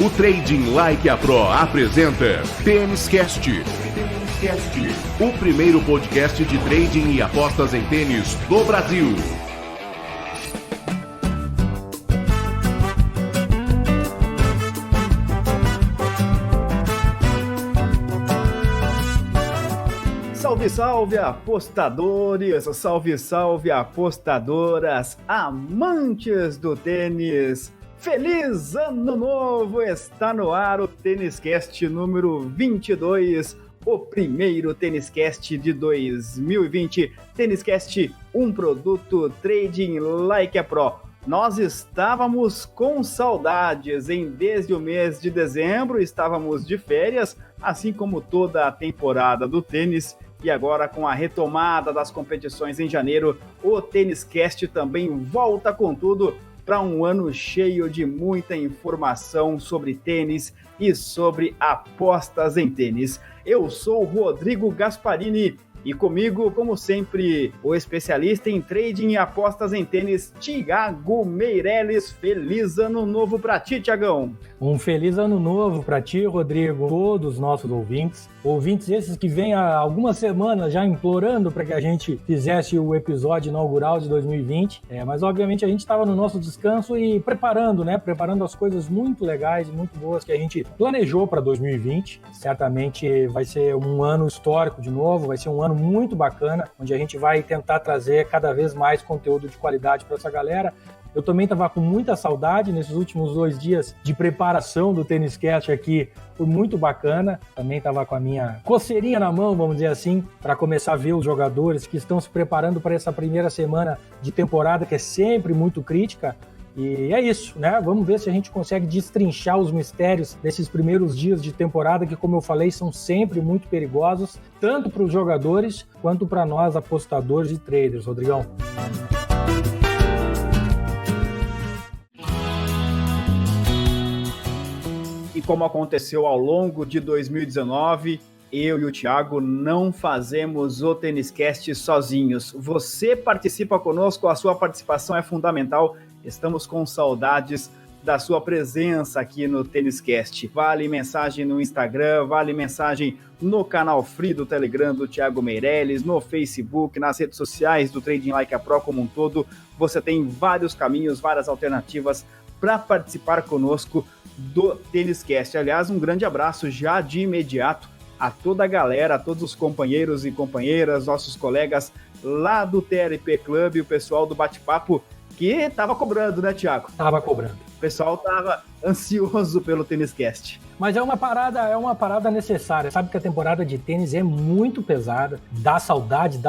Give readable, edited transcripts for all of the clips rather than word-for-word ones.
O Trading Like a Pro apresenta Tênis Cast, o primeiro podcast de trading e apostas em tênis do Brasil. Salve, salve apostadores, salve apostadoras, amantes do tênis. Feliz Ano Novo! Está no ar o Tênis Cast número 22, o primeiro Tênis Cast de 2020. Tênis Cast, um produto Trading Like a Pro. Nós estávamos com saudades, desde o mês de dezembro estávamos de férias, assim como toda a temporada do tênis. E agora, com a retomada das competições em janeiro, o Tênis Cast também volta com tudo para um ano cheio de muita informação sobre tênis e sobre apostas em tênis. Eu sou o Rodrigo Gasparini e comigo, como sempre, o especialista em trading e apostas em tênis, Thiago Meireles. Feliz Ano Novo para ti, Thiagão! Um feliz Ano Novo para ti, Rodrigo, todos os nossos ouvintes esses que vêm há algumas semanas já implorando para que a gente fizesse o episódio inaugural de 2020, mas obviamente a gente estava no nosso descanso e preparando as coisas muito legais e muito boas que a gente planejou para 2020. Certamente vai ser um ano histórico de novo, vai ser um ano muito bacana, onde a gente vai tentar trazer cada vez mais conteúdo de qualidade para essa galera. Eu também estava com muita saudade nesses últimos 2 dias de preparação do Tênis Cast aqui, foi muito bacana. Também estava com a minha coceirinha na mão, vamos dizer assim, para começar a ver os jogadores que estão se preparando para essa primeira semana de temporada, que é sempre muito crítica. E é isso, né? Vamos ver se a gente consegue destrinchar os mistérios desses primeiros dias de temporada, que, como eu falei, são sempre muito perigosos, tanto para os jogadores quanto para nós, apostadores e traders, Rodrigão. E como aconteceu ao longo de 2019, eu e o Thiago não fazemos o Tênis Cast sozinhos. Você participa conosco, a sua participação é fundamental. Estamos com saudades da sua presença aqui no Tênis Cast. Vale mensagem no Instagram, vale mensagem no canal free do Telegram do Thiago Meireles, no Facebook, nas redes sociais do Trading Like a Pro como um todo. Você tem vários caminhos, várias alternativas para participar conosco do Tênis Cast. Aliás, um grande abraço já de imediato a toda a galera, a todos os companheiros e companheiras, nossos colegas lá do TLP Club, o pessoal do bate-papo que estava cobrando, né, Thiago? Tava cobrando. O pessoal estava ansioso pelo Tênis Cast. Mas é uma parada necessária. Sabe que a temporada de tênis é muito pesada, dá saudade,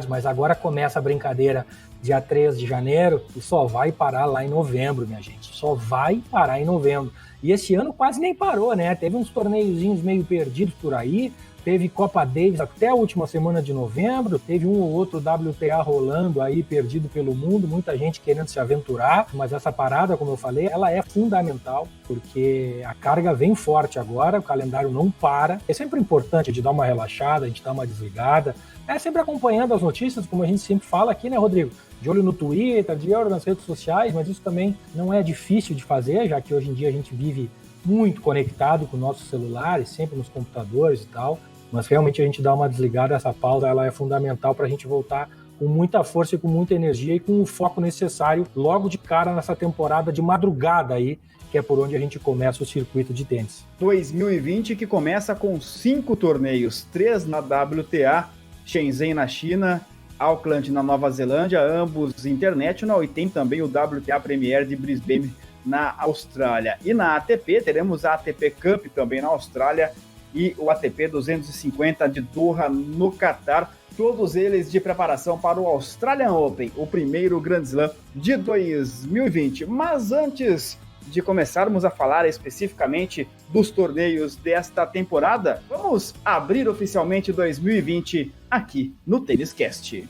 mas agora começa a brincadeira dia 3 de janeiro e só vai parar lá em novembro, minha gente. Só vai parar em novembro. E esse ano quase nem parou, né? Teve uns torneiozinhos meio perdidos por aí, teve Copa Davis até a última semana de novembro, teve um ou outro WTA rolando aí, perdido pelo mundo, muita gente querendo se aventurar, mas essa parada, como eu falei, ela é fundamental, porque a carga vem forte agora, o calendário não para. É sempre importante a gente dar uma relaxada, a gente dar uma desligada, sempre acompanhando as notícias, como a gente sempre fala aqui, né, Rodrigo? De olho no Twitter, de olho nas redes sociais, mas isso também não é difícil de fazer, já que hoje em dia a gente vive muito conectado com nossos celulares, sempre nos computadores e tal, mas realmente a gente dá uma desligada, essa pausa ela é fundamental para a gente voltar com muita força e com muita energia e com o foco necessário logo de cara nessa temporada de madrugada aí, que é por onde a gente começa o circuito de tênis. 2020 que começa com 5 torneios, 3 na WTA, Shenzhen na China, Auckland na Nova Zelândia, ambos international, e tem também o WTA Premier de Brisbane na Austrália. E na ATP teremos a ATP Cup também na Austrália e o ATP 250 de Doha no Catar, todos eles de preparação para o Australian Open, o primeiro Grand Slam de 2020. Mas antes de começarmos a falar especificamente dos torneios desta temporada, vamos abrir oficialmente 2020 aqui no Tênis Cast.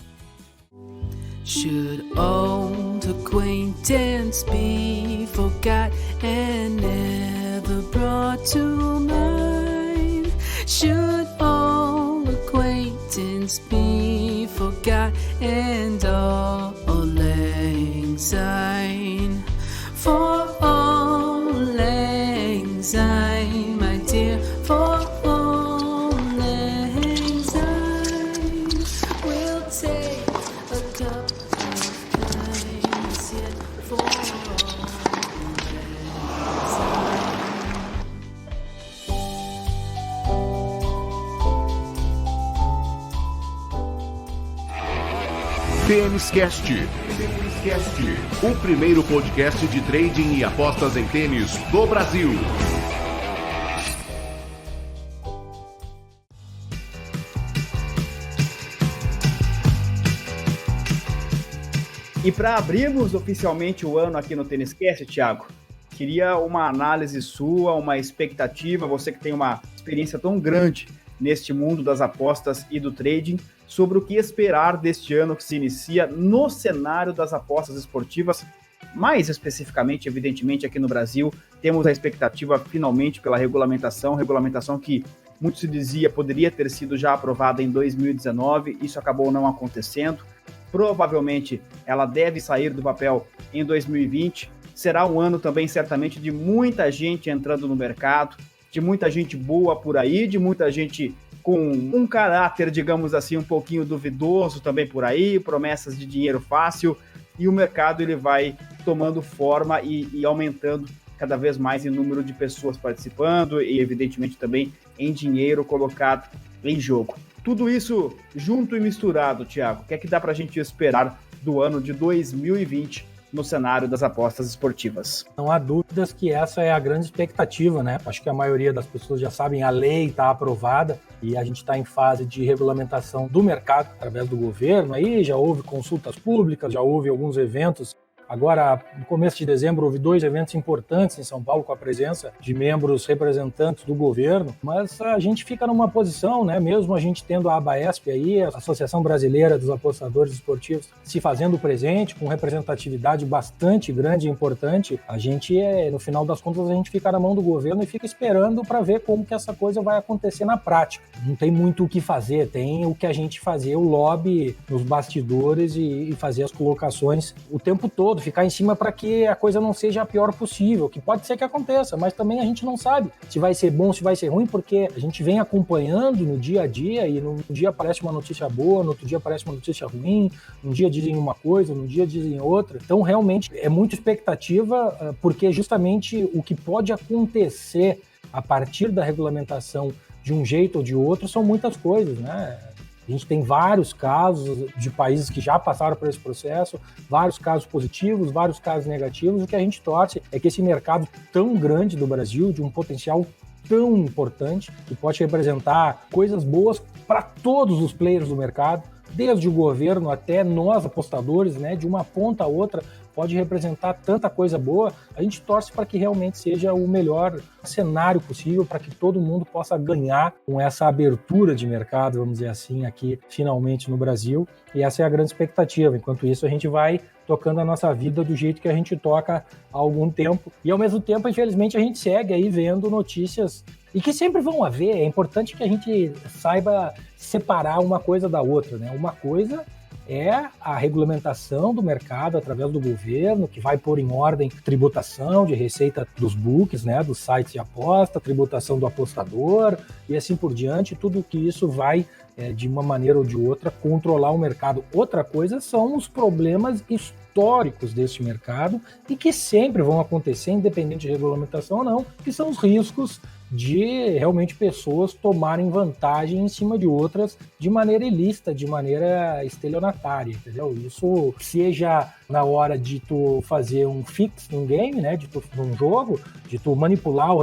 Should old acquaintance be forgot and never brought to mind? Should old acquaintance be forgot and all lang syne? For all lang time, my dear, for long lang syne. We'll take a cup of kindness yet for all TênisCast, o primeiro podcast de trading e apostas em tênis do Brasil. E para abrirmos oficialmente o ano aqui no TênisCast, Thiago, queria uma análise sua, uma expectativa, você que tem uma experiência tão grande neste mundo das apostas e do trading, sobre o que esperar deste ano que se inicia no cenário das apostas esportivas, mais especificamente, evidentemente, aqui no Brasil. Temos a expectativa, finalmente, pela regulamentação que muito se dizia poderia ter sido já aprovada em 2019, isso acabou não acontecendo. Provavelmente ela deve sair do papel em 2020. Será um ano também, certamente, de muita gente entrando no mercado, de muita gente boa por aí, de muita gente com um caráter, digamos assim, um pouquinho duvidoso também por aí, promessas de dinheiro fácil, e o mercado ele vai tomando forma e aumentando cada vez mais em número de pessoas participando e, evidentemente, também em dinheiro colocado em jogo. Tudo isso junto e misturado, Thiago, o que é que dá para a gente esperar do ano de 2020 no cenário das apostas esportivas? Não há dúvidas que essa é a grande expectativa, né? Acho que a maioria das pessoas já sabem, a lei está aprovada e a gente está em fase de regulamentação do mercado através do governo. Aí já houve consultas públicas, já houve alguns eventos. Agora, no começo de dezembro, houve 2 eventos importantes em São Paulo com a presença de membros representantes do governo, mas a gente fica numa posição, né, mesmo a gente tendo a ABAESP aí, a Associação Brasileira dos Apostadores Esportivos, se fazendo presente, com representatividade bastante grande e importante, a gente, no final das contas, a gente fica na mão do governo e fica esperando para ver como que essa coisa vai acontecer na prática. Não tem muito o que fazer, tem o que a gente fazer, o lobby nos bastidores e fazer as colocações o tempo todo, ficar em cima para que a coisa não seja a pior possível, que pode ser que aconteça, mas também a gente não sabe se vai ser bom, se vai ser ruim, porque a gente vem acompanhando no dia a dia e num dia aparece uma notícia boa, no outro dia aparece uma notícia ruim, um dia dizem uma coisa, no dia dizem outra. Então, realmente, é muita expectativa, porque justamente o que pode acontecer a partir da regulamentação de um jeito ou de outro são muitas coisas, né? A gente tem vários casos de países que já passaram por esse processo, vários casos positivos, vários casos negativos. O que a gente torce é que esse mercado tão grande do Brasil, de um potencial tão importante, que pode representar coisas boas para todos os players do mercado, desde o governo até nós apostadores, né, de uma ponta a outra, pode representar tanta coisa boa. A gente torce para que realmente seja o melhor cenário possível, para que todo mundo possa ganhar com essa abertura de mercado, vamos dizer assim, aqui finalmente no Brasil, e essa é a grande expectativa. Enquanto isso, a gente vai tocando a nossa vida do jeito que a gente toca há algum tempo, e ao mesmo tempo, infelizmente, a gente segue aí vendo notícias e que sempre vão haver. É importante que a gente saiba separar uma coisa da outra, né? Uma coisa é a regulamentação do mercado através do governo, que vai pôr em ordem tributação de receita dos books, né, dos sites de aposta, tributação do apostador e assim por diante. Tudo que isso vai, de uma maneira ou de outra, controlar o mercado. Outra coisa são os problemas históricos deste mercado e que sempre vão acontecer, independente de regulamentação ou não, que são os riscos de realmente pessoas tomarem vantagem em cima de outras de maneira ilícita, de maneira estelionatária, entendeu? Isso seja na hora de tu fazer um fix num game, né, num jogo, de tu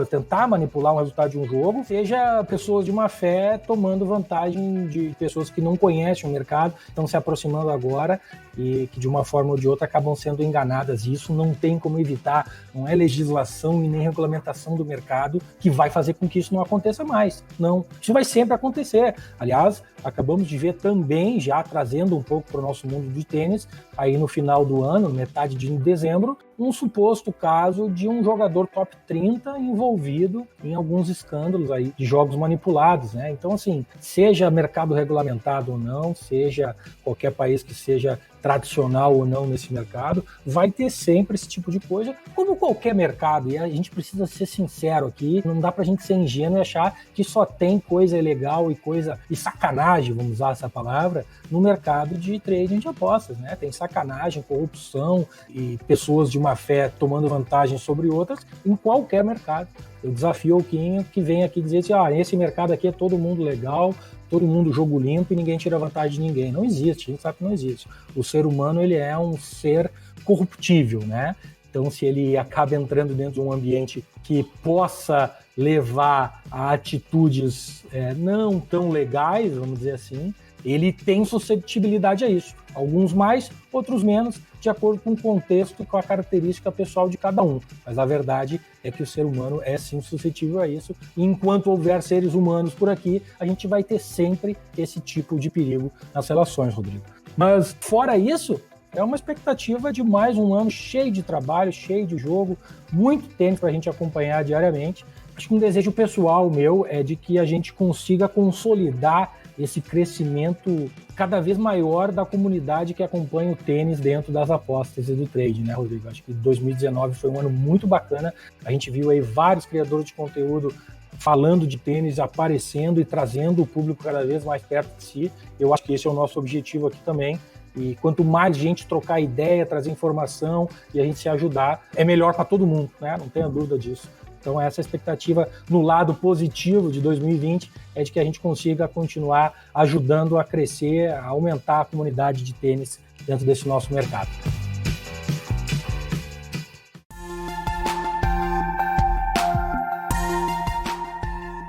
tentar manipular o resultado de um jogo, seja pessoas de má fé tomando vantagem de pessoas que não conhecem o mercado, estão se aproximando agora e que de uma forma ou de outra acabam sendo enganadas. E isso não tem como evitar, não é legislação e nem regulamentação do mercado que vai fazer com que isso não aconteça mais. Não, isso vai sempre acontecer. Aliás, acabamos de ver também, já trazendo um pouco para o nosso mundo de tênis, aí no final do ano, metade de dezembro, um suposto caso de um jogador top 30 envolvido em alguns escândalos aí de jogos manipulados, né? Então, assim, seja mercado regulamentado ou não, seja qualquer país que seja tradicional ou não nesse mercado, vai ter sempre esse tipo de coisa, como qualquer mercado, e a gente precisa ser sincero aqui, não dá pra gente ser ingênuo e achar que só tem coisa ilegal e sacanagem, vamos usar essa palavra, no mercado de trading de apostas, né? Tem sacanagem, corrupção e pessoas de má fé tomando vantagem sobre outras em qualquer mercado. Eu desafio o Quinho que vem aqui dizer assim, esse mercado aqui é todo mundo legal, todo mundo jogo limpo e ninguém tira vantagem de ninguém. Não existe, a gente sabe que não existe. O ser humano, ele é um ser corruptível, né? Então, se ele acaba entrando dentro de um ambiente que possa levar a atitudes não tão legais, vamos dizer assim, ele tem suscetibilidade a isso. Alguns mais, outros menos, de acordo com o contexto, com a característica pessoal de cada um. Mas a verdade é que o ser humano é sim suscetível a isso. E enquanto houver seres humanos por aqui, a gente vai ter sempre esse tipo de perigo nas relações, Rodrigo. Mas, fora isso, é uma expectativa de mais um ano cheio de trabalho, cheio de jogo, muito tênis para a gente acompanhar diariamente. Acho que um desejo pessoal meu é de que a gente consiga consolidar esse crescimento cada vez maior da comunidade que acompanha o tênis dentro das apostas e do trade, né, Rodrigo? Acho que 2019 foi um ano muito bacana. A gente viu aí vários criadores de conteúdo falando de tênis, aparecendo e trazendo o público cada vez mais perto de si. Eu acho que esse é o nosso objetivo aqui também. E quanto mais gente trocar ideia, trazer informação e a gente se ajudar, é melhor para todo mundo, né? Não tenha dúvida disso. Então essa expectativa no lado positivo de 2020 é de que a gente consiga continuar ajudando a crescer, a aumentar a comunidade de tênis dentro desse nosso mercado.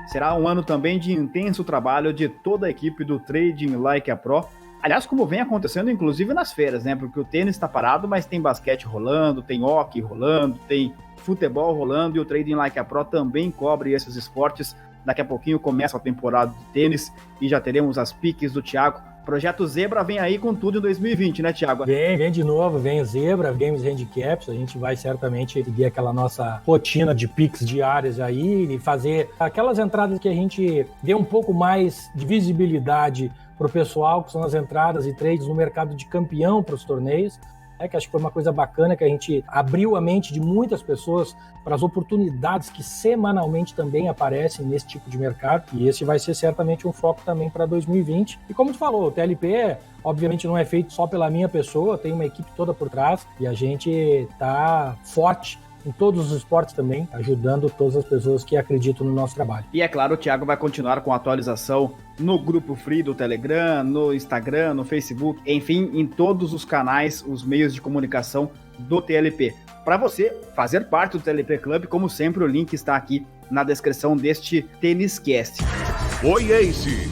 Será um ano também de intenso trabalho de toda a equipe do Trading Like a Pro. Aliás, como vem acontecendo, inclusive nas feiras, né? Porque o tênis está parado, mas tem basquete rolando, tem hóquei rolando, tem futebol rolando, e o Trading Like a Pro também cobre esses esportes. Daqui a pouquinho começa a temporada de tênis e já teremos as piques do Thiago. Projeto Zebra vem aí com tudo em 2020, né, Thiago? Vem de novo, vem o Zebra, Games Handicaps, a gente vai certamente seguir aquela nossa rotina de piques diárias aí e fazer aquelas entradas que a gente dê um pouco mais de visibilidade para o pessoal, que são as entradas e trades no mercado de campeão para os torneios. Que acho que foi uma coisa bacana, que a gente abriu a mente de muitas pessoas para as oportunidades que semanalmente também aparecem nesse tipo de mercado, e esse vai ser certamente um foco também para 2020. E como tu falou, o TLP obviamente não é feito só pela minha pessoa, tem uma equipe toda por trás, e a gente está forte em todos os esportes também, ajudando todas as pessoas que acreditam no nosso trabalho. E é claro, o Thiago vai continuar com a atualização no grupo free do Telegram, no Instagram, no Facebook, enfim, em todos os canais, os meios de comunicação do TLP. Para você fazer parte do TLP Club, como sempre, o link está aqui na descrição deste TênisCast. Oi, Ace!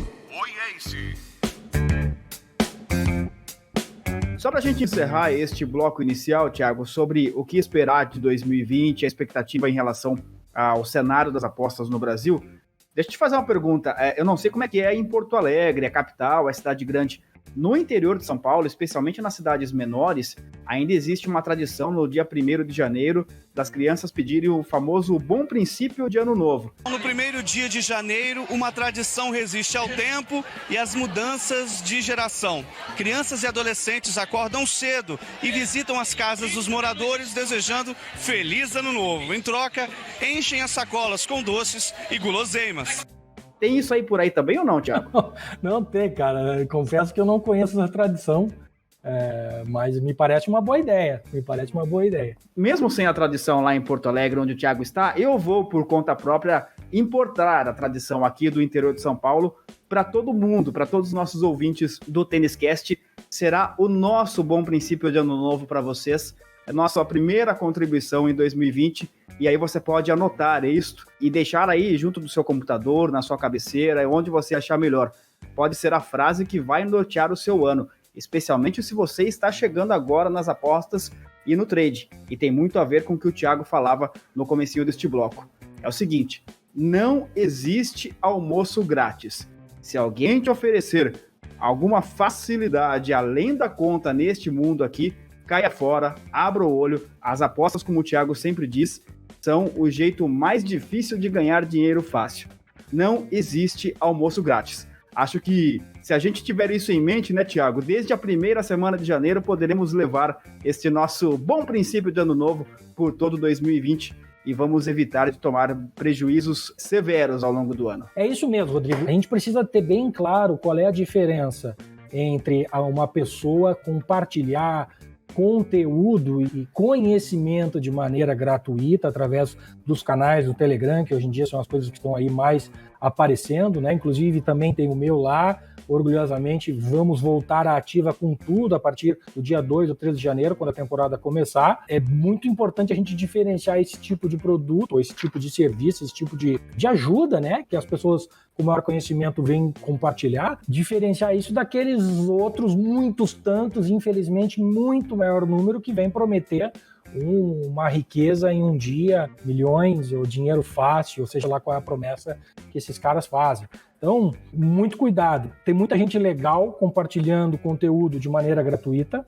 Só para a gente encerrar este bloco inicial, Thiago, sobre o que esperar de 2020, a expectativa em relação ao cenário das apostas no Brasil, deixa eu te fazer uma pergunta. Eu não sei como é que é em Porto Alegre, a capital, a cidade grande. No interior de São Paulo, especialmente nas cidades menores, ainda existe uma tradição no dia 1º de janeiro das crianças pedirem o famoso bom princípio de ano novo. No primeiro dia de janeiro, uma tradição resiste ao tempo e às mudanças de geração. Crianças e adolescentes acordam cedo e visitam as casas dos moradores desejando Feliz Ano Novo. Em troca, enchem as sacolas com doces e guloseimas. Tem isso aí por aí também ou não, Thiago? Não tem, cara. Confesso que eu não conheço essa tradição, mas me parece uma boa ideia. Mesmo sem a tradição lá em Porto Alegre, onde o Thiago está, eu vou, por conta própria, importar a tradição aqui do interior de São Paulo para todo mundo, para todos os nossos ouvintes do TênisCast. Será o nosso bom princípio de ano novo para vocês. É nossa primeira contribuição em 2020. E aí você pode anotar isto e deixar aí junto do seu computador, na sua cabeceira, onde você achar melhor. Pode ser a frase que vai nortear o seu ano, especialmente se você está chegando agora nas apostas e no trade. E tem muito a ver com o que o Thiago falava no comecinho deste bloco. É o seguinte, não existe almoço grátis. Se alguém te oferecer alguma facilidade além da conta neste mundo aqui, caia fora, abra o olho. As apostas, como o Thiago sempre diz, são o jeito mais difícil de ganhar dinheiro fácil. Não existe almoço grátis. Acho que se a gente tiver isso em mente, né, Thiago, desde a primeira semana de janeiro poderemos levar este nosso bom princípio de ano novo por todo 2020 e vamos evitar de tomar prejuízos severos ao longo do ano. É isso mesmo, Rodrigo. A gente precisa ter bem claro qual é a diferença entre uma pessoa compartilhar conteúdo e conhecimento de maneira gratuita através dos canais do Telegram, que hoje em dia são as coisas que estão aí mais aparecendo, né? Inclusive também tem o meu lá, orgulhosamente vamos voltar à ativa com tudo a partir do dia 2 ou 13 de janeiro, quando a temporada começar. É muito importante a gente diferenciar esse tipo de produto, ou esse tipo de serviço, esse tipo de ajuda, né? Que as pessoas com maior conhecimento vêm compartilhar, diferenciar isso daqueles outros muitos tantos, infelizmente, muito maior número que vem prometer uma riqueza em um dia, milhões, ou dinheiro fácil, ou seja lá qual é a promessa que esses caras fazem. Então, muito cuidado. Tem muita gente legal compartilhando conteúdo de maneira gratuita,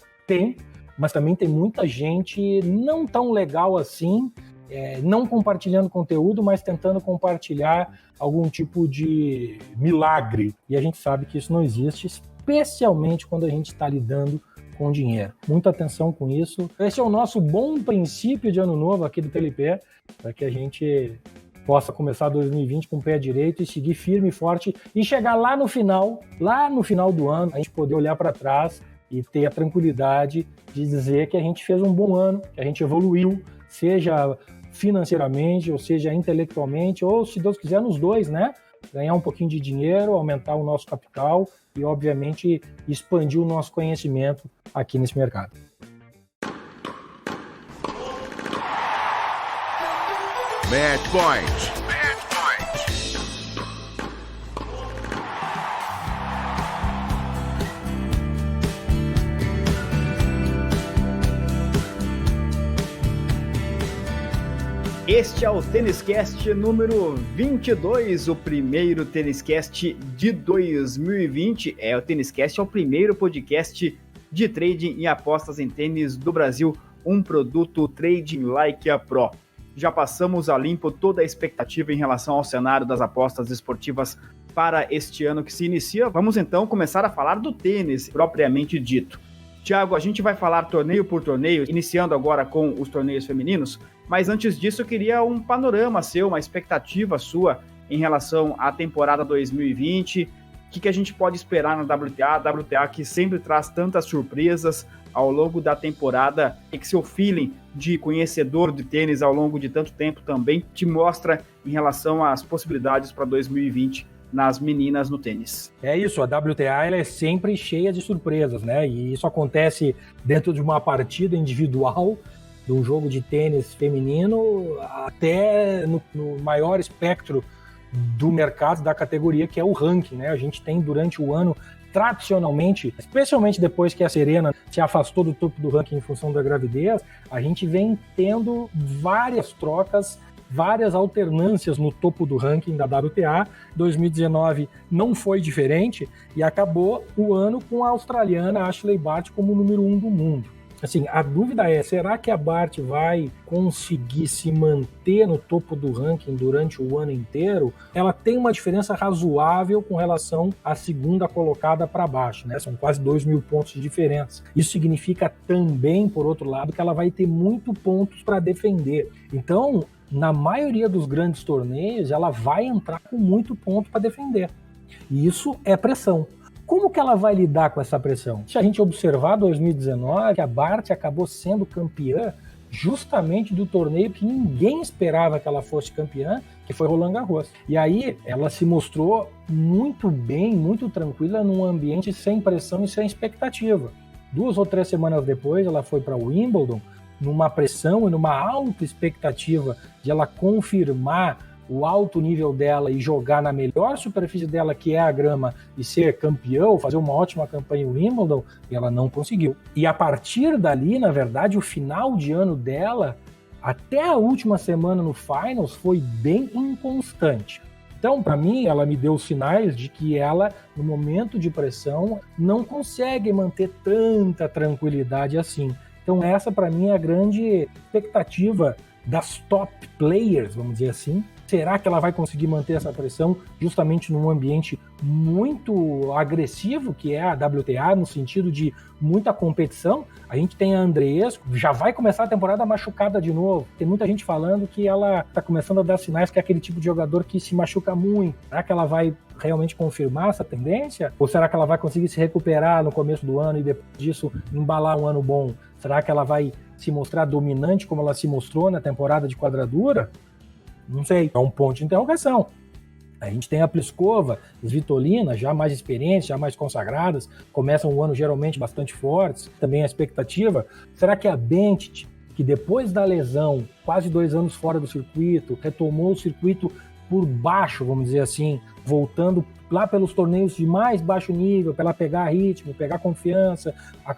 mas também tem muita gente não tão legal assim, não compartilhando conteúdo, mas tentando compartilhar algum tipo de milagre. E a gente sabe que isso não existe, especialmente quando a gente está lidando com dinheiro. Muita atenção com isso. Esse é o nosso bom princípio de ano novo aqui do TLP, para que a gente possa começar 2020 com o pé direito e seguir firme e forte e chegar lá no final do ano, a gente poder olhar para trás e ter a tranquilidade de dizer que a gente fez um bom ano, que a gente evoluiu, seja financeiramente, ou seja intelectualmente, ou se Deus quiser nos dois, né? Ganhar um pouquinho de dinheiro, aumentar o nosso capital e, obviamente, expandir o nosso conhecimento aqui nesse mercado. Match Point. Este é o TênisCast número 22, o primeiro TênisCast de 2020. O TênisCast é o primeiro podcast de trading e apostas em tênis do Brasil, um produto Trading Like a Pro. Já passamos a limpo toda a expectativa em relação ao cenário das apostas esportivas para este ano que se inicia. Vamos então começar a falar do tênis propriamente dito. Thiago, a gente vai falar torneio por torneio, iniciando agora com os torneios femininos, mas antes disso eu queria um panorama seu, uma expectativa sua em relação à temporada 2020, o que a gente pode esperar na WTA que sempre traz tantas surpresas ao longo da temporada e que seu feeling de conhecedor de tênis ao longo de tanto tempo também te mostra em relação às possibilidades para 2020 nas meninas no tênis. É isso, a WTA ela é sempre cheia de surpresas, né? E isso acontece dentro de uma partida individual, de um jogo de tênis feminino, até no maior espectro do mercado, da categoria, que é o ranking, né? A gente tem durante o ano, tradicionalmente, especialmente depois que a Serena se afastou do topo do ranking em função da gravidez, a gente vem tendo várias trocas, várias alternâncias no topo do ranking da WTA. 2019 não foi diferente e acabou o ano com a australiana Ashley Barty como número 1 do mundo. Assim, a dúvida é, será que a Barty vai conseguir se manter no topo do ranking durante o ano inteiro? Ela tem uma diferença razoável com relação à segunda colocada para baixo, né? São quase 2.000 pontos de diferença. Isso significa também, por outro lado, que ela vai ter muito pontos para defender. Então, na maioria dos grandes torneios, ela vai entrar com muito ponto para defender. E isso é pressão. Como que ela vai lidar com essa pressão? Se a gente observar 2019, a Barty acabou sendo campeã justamente do torneio que ninguém esperava que ela fosse campeã, que foi Roland Garros. E aí ela se mostrou muito bem, muito tranquila num ambiente sem pressão e sem expectativa. 2 ou 3 semanas depois ela foi para Wimbledon, numa pressão e numa alta expectativa de ela confirmar o alto nível dela e jogar na melhor superfície dela, que é a grama, e ser campeão, fazer uma ótima campanha em Wimbledon, e ela não conseguiu. E a partir dali, na verdade, o final de ano dela, até a última semana no Finals, foi bem inconstante. Então, para mim, ela me deu sinais de que ela, no momento de pressão, não consegue manter tanta tranquilidade assim. Então essa para mim é a grande expectativa das top players, vamos dizer assim. Será que ela vai conseguir manter essa pressão justamente num ambiente muito agressivo, que é a WTA, no sentido de muita competição? A gente tem a Andreescu, já vai começar a temporada machucada de novo. Tem muita gente falando que ela está começando a dar sinais que é aquele tipo de jogador que se machuca muito. Será que ela vai realmente confirmar essa tendência? Ou será que ela vai conseguir se recuperar no começo do ano e depois disso embalar um ano bom? Será que ela vai se mostrar dominante como ela se mostrou na temporada de quadradura? Não sei, é um ponto de interrogação. A gente tem a Pliskova, Svitolina, já mais experientes, já mais consagradas, começam o ano geralmente bastante fortes, também a expectativa. Será que a Benčić, que depois da lesão, quase 2 anos fora do circuito, retomou o circuito por baixo, vamos dizer assim, voltando lá pelos torneios de mais baixo nível, para ela pegar ritmo, pegar confiança,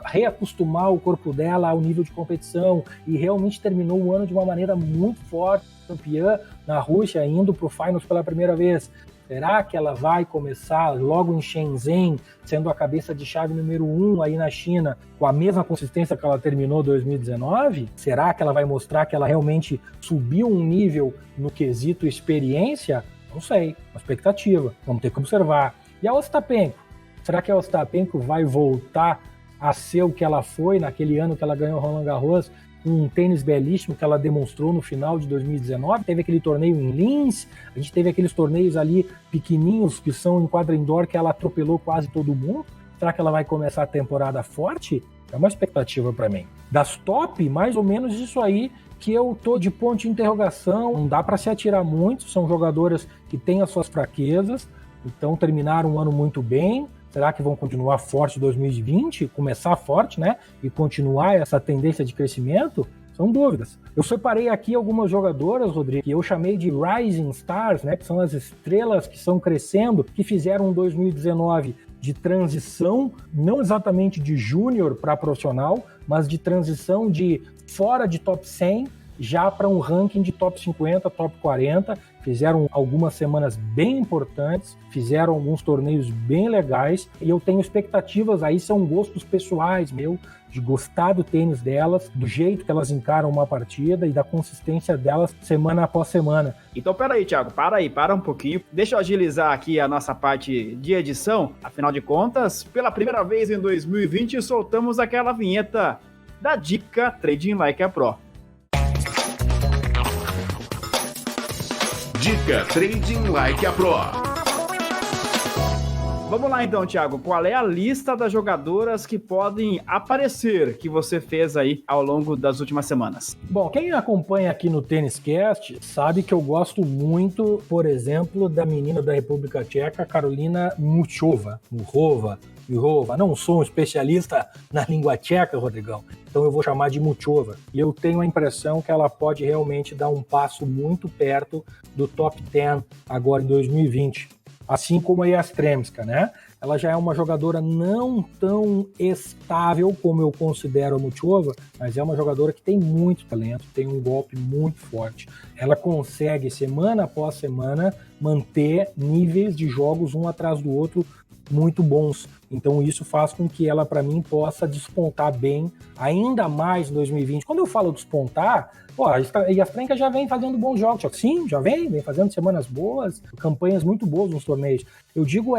reacostumar o corpo dela ao nível de competição, e realmente terminou o ano de uma maneira muito forte, campeã na Rússia, indo para o Finals pela primeira vez. Será que ela vai começar logo em Shenzhen, sendo a cabeça de chave número 1 aí na China, com a mesma consistência que ela terminou 2019? Será que ela vai mostrar que ela realmente subiu um nível no quesito experiência? Não sei, uma expectativa, vamos ter que observar. E a Ostapenko? Será que a Ostapenko vai voltar a ser o que ela foi naquele ano que ela ganhou Roland Garros, um tênis belíssimo que ela demonstrou no final de 2019? Teve aquele torneio em Linz, a gente teve aqueles torneios ali pequenininhos que são em quadra indoor que ela atropelou quase todo mundo. Será que ela vai começar a temporada forte? É uma expectativa para mim. Das top, mais ou menos isso aí que eu tô de ponto de interrogação. Não dá para se atirar muito, são jogadoras que têm as suas fraquezas, então terminaram um ano muito bem. Será que vão continuar forte em 2020? Começar forte, né? E continuar essa tendência de crescimento? São dúvidas. Eu separei aqui algumas jogadoras, Rodrigo, que eu chamei de Rising Stars, né? Que são as estrelas que estão crescendo, que fizeram um 2019 de transição, não exatamente de júnior para profissional, mas de transição de fora de top 100 já para um ranking de top 50, top 40, fizeram algumas semanas bem importantes, fizeram alguns torneios bem legais, e eu tenho expectativas, aí são gostos pessoais meu, de gostar do tênis delas, do jeito que elas encaram uma partida e da consistência delas semana após semana. Então peraí, Thiago, para um pouquinho, deixa eu agilizar aqui a nossa parte de edição, afinal de contas, pela primeira vez em 2020, soltamos aquela vinheta da dica Trading Like a Pro. Dica Trading Like a Pro. Vamos lá então, Thiago, qual é a lista das jogadoras que podem aparecer, que você fez aí ao longo das últimas semanas? Bom, quem acompanha aqui no Tênis Cast sabe que eu gosto muito, por exemplo, da menina da República Tcheca, Karolina Muchova. Não sou um especialista na língua tcheca, Rodrigão, então eu vou chamar de Muchova. E eu tenho a impressão que ela pode realmente dar um passo muito perto do top 10 agora em 2020. Assim como a Yastremska, né? Ela já é uma jogadora não tão estável como eu considero a Muchova, mas é uma jogadora que tem muito talento, tem um golpe muito forte. Ela consegue, semana após semana, manter níveis de jogos um atrás do outro muito bons. Então isso faz com que ela, para mim, possa despontar bem, ainda mais em 2020. Quando eu falo despontar, a Yastremska já vem fazendo bons jogos. Sim, já vem fazendo semanas boas, campanhas muito boas nos torneios. Eu digo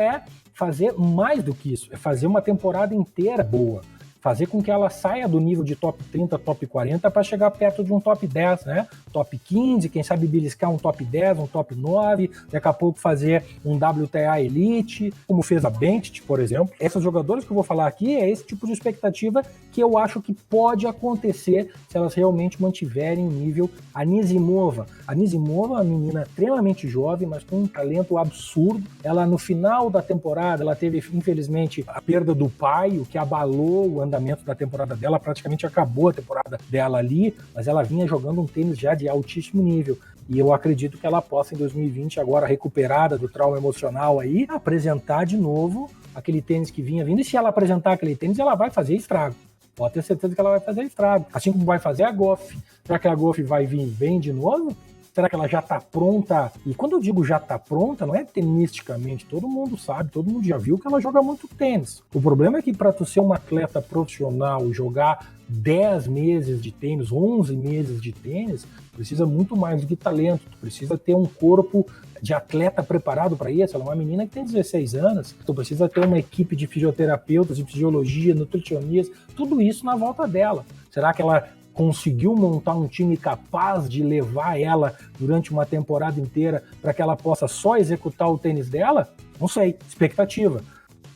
fazer mais do que isso, é fazer uma temporada inteira boa. Fazer com que ela saia do nível de top 30, top 40 para chegar perto de um top 10, né? Top 15, quem sabe beliscar um top 10, um top 9, daqui a pouco fazer um WTA Elite, como fez a Benčić, por exemplo. Essas jogadoras que eu vou falar aqui é esse tipo de expectativa que eu acho que pode acontecer se elas realmente mantiverem o nível. A Anisimova é uma menina extremamente jovem, mas com um talento absurdo. Ela, no final da temporada, ela teve, infelizmente, a perda do pai, o que abalou o andamento da temporada dela, praticamente acabou a temporada dela ali, mas ela vinha jogando um tênis já de altíssimo nível. E eu acredito que ela possa, em 2020, agora recuperada do trauma emocional aí, apresentar de novo aquele tênis que vinha vindo. E se ela apresentar aquele tênis, ela vai fazer estrago. Pode ter certeza que ela vai fazer estrago. Assim como vai fazer a Gauff. Será que a Gauff vai vir bem de novo? Será que ela já está pronta? E quando eu digo já está pronta, não é tenisticamente. Todo mundo sabe, todo mundo já viu que ela joga muito tênis. O problema é que para tu ser um atleta profissional e jogar 10 meses de tênis, 11 meses de tênis, precisa muito mais do que talento. Tu precisa ter um corpo de atleta preparado para isso. Ela é uma menina que tem 16 anos. Tu precisa ter uma equipe de fisioterapeutas, de fisiologia, nutricionistas, tudo isso na volta dela. Será que ela conseguiu montar um time capaz de levar ela durante uma temporada inteira para que ela possa só executar o tênis dela? Não sei, expectativa.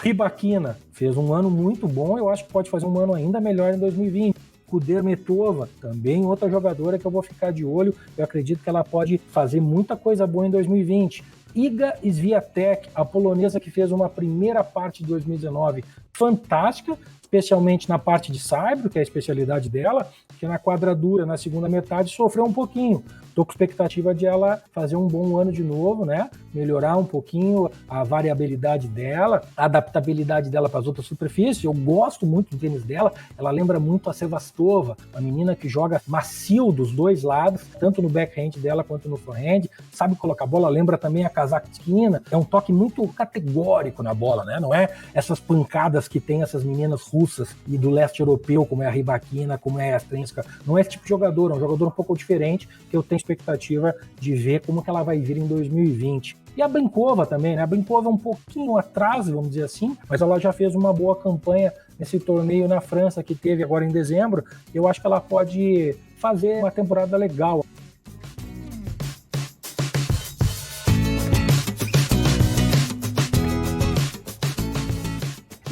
Rybakina fez um ano muito bom, eu acho que pode fazer um ano ainda melhor em 2020. Kudermetova, também outra jogadora que eu vou ficar de olho, eu acredito que ela pode fazer muita coisa boa em 2020. Iga Swiatek, a polonesa que fez uma primeira parte de 2019 fantástica, especialmente na parte de saibro, que é a especialidade dela, que na quadradura, na segunda metade, sofreu um pouquinho. Estou com expectativa de ela fazer um bom ano de novo, né? Melhorar um pouquinho a variabilidade dela, a adaptabilidade dela para as outras superfícies. Eu gosto muito do tênis dela, ela lembra muito a Sevastova, uma menina que joga macio dos dois lados, tanto no backhand dela quanto no forehand, sabe colocar a bola, lembra também a Kazakhstina, é um toque muito categórico na bola, né? Não é essas pancadas que tem essas meninas russas e do leste europeu, como é a Rybakina, como é a Strenska, não é esse tipo de jogador, é um jogador um pouco diferente, que eu tenho expectativa de ver como que ela vai vir em 2020. E a Blinkova também, né? A Blinkova é um pouquinho atrás, vamos dizer assim, mas ela já fez uma boa campanha nesse torneio na França que teve agora em dezembro. Eu acho que ela pode fazer uma temporada legal.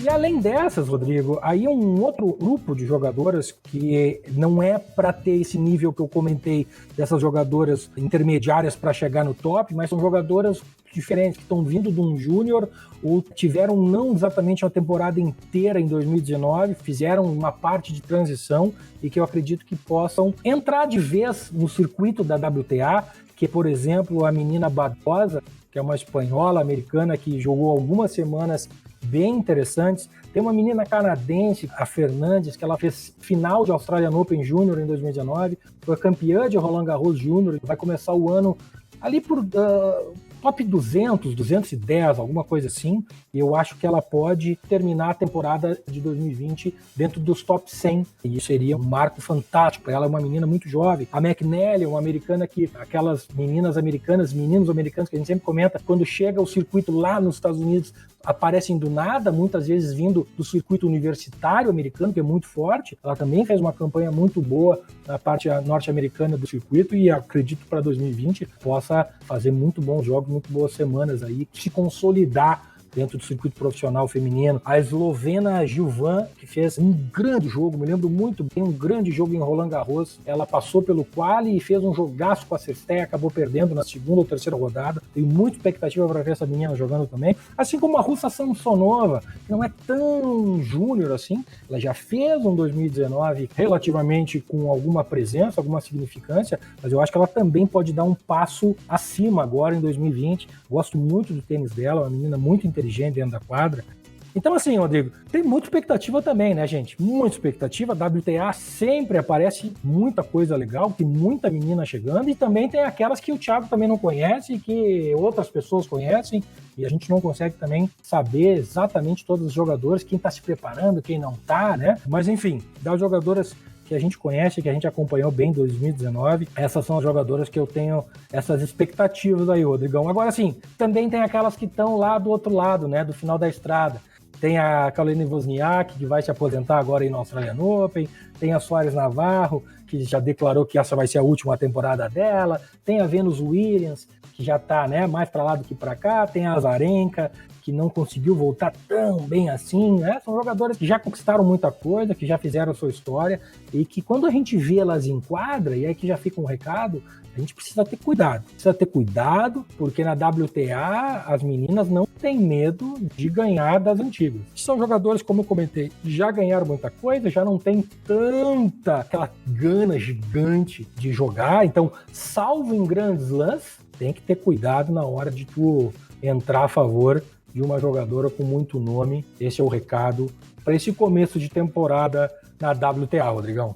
E além dessas, Rodrigo, aí é um outro grupo de jogadoras que não é para ter esse nível que eu comentei dessas jogadoras intermediárias para chegar no top, mas são jogadoras diferentes, que estão vindo de um júnior ou tiveram não exatamente uma temporada inteira em 2019, fizeram uma parte de transição e que eu acredito que possam entrar de vez no circuito da WTA, que, por exemplo, a menina Badosa, que é uma espanhola americana que jogou algumas semanas bem interessantes. Tem uma menina canadense, a Fernandes, que ela fez final de Australian Open Júnior em 2019, foi campeã de Roland Garros Júnior, vai começar o ano ali por top 200, 210, alguma coisa assim, e eu acho que ela pode terminar a temporada de 2020 dentro dos top 100, e isso seria um marco fantástico. Ela é uma menina muito jovem. A McNally é uma americana que, aquelas meninos americanos que a gente sempre comenta, quando chega o circuito lá nos Estados Unidos, aparecem do nada, muitas vezes vindo do circuito universitário americano, que é muito forte. Ela também fez uma campanha muito boa na parte norte-americana do circuito e acredito para 2020 possa fazer muito bons jogos, muito boas semanas aí, se consolidar dentro do circuito profissional feminino. A eslovena Gilvan, que fez um grande jogo, me lembro muito bem, um grande jogo em Roland Garros. Ela passou pelo quali e fez um jogaço com a Sestea, acabou perdendo na segunda ou terceira rodada. Tenho muita expectativa para ver essa menina jogando também. Assim como a russa Samsonova, que não é tão júnior assim, ela já fez um 2019 relativamente com alguma presença, alguma significância, mas eu acho que ela também pode dar um passo acima agora em 2020. Gosto muito do tênis dela, uma menina muito inteligente dentro da quadra. Então, assim, Rodrigo, tem muita expectativa também, né, gente? Muita expectativa. A WTA sempre aparece muita coisa legal, tem muita menina chegando, e também tem aquelas que o Thiago também não conhece e que outras pessoas conhecem, e a gente não consegue também saber exatamente todos os jogadores, quem está se preparando, quem não está, né? Mas, enfim, das jogadoras que a gente conhece, que a gente acompanhou bem em 2019. Essas são as jogadoras que eu tenho essas expectativas aí, Rodrigão. Agora sim, também tem aquelas que estão lá do outro lado, né, do final da estrada. Tem a Caroline Wozniacki, que vai se aposentar agora aí no Australian Open. Tem a Soares Navarro, que já declarou que essa vai ser a última temporada dela. Tem a Venus Williams, que já está, né, mais para lá do que para cá. Tem a Azarenka, que não conseguiu voltar tão bem assim, né? São jogadores que já conquistaram muita coisa, que já fizeram a sua história e que quando a gente vê elas em quadra, e aí que já fica um recado, a gente precisa ter cuidado. Precisa ter cuidado, porque na WTA as meninas não têm medo de ganhar das antigas. São jogadores, como eu comentei, já ganharam muita coisa, já não tem tanta aquela gana gigante de jogar, então, salvo em grandes slams, tem que ter cuidado na hora de tu entrar a favor de uma jogadora com muito nome. Esse é o recado para esse começo de temporada na WTA, Rodrigão.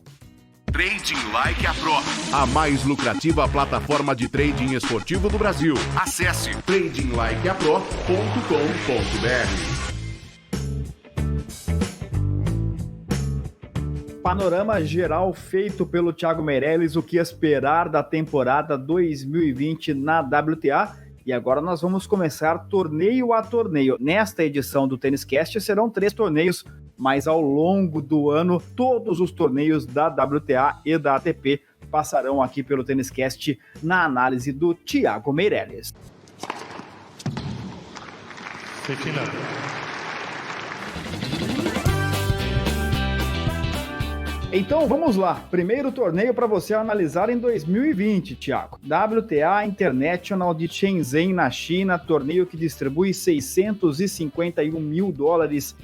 Trading Like a Pro, a mais lucrativa plataforma de trading esportivo do Brasil. Acesse tradinglikeapro.com.br. Panorama geral feito pelo Thiago Meirelles, o que esperar da temporada 2020 na WTA. E agora nós vamos começar torneio a torneio. Nesta edição do Tênis Cast serão 3 torneios, mas ao longo do ano todos os torneios da WTA e da ATP passarão aqui pelo Tênis Cast na análise do Thiago Meirelles. Então vamos lá, primeiro torneio para você analisar em 2020, Thiago. WTA International de Shenzhen, na China, torneio que distribui $651 mil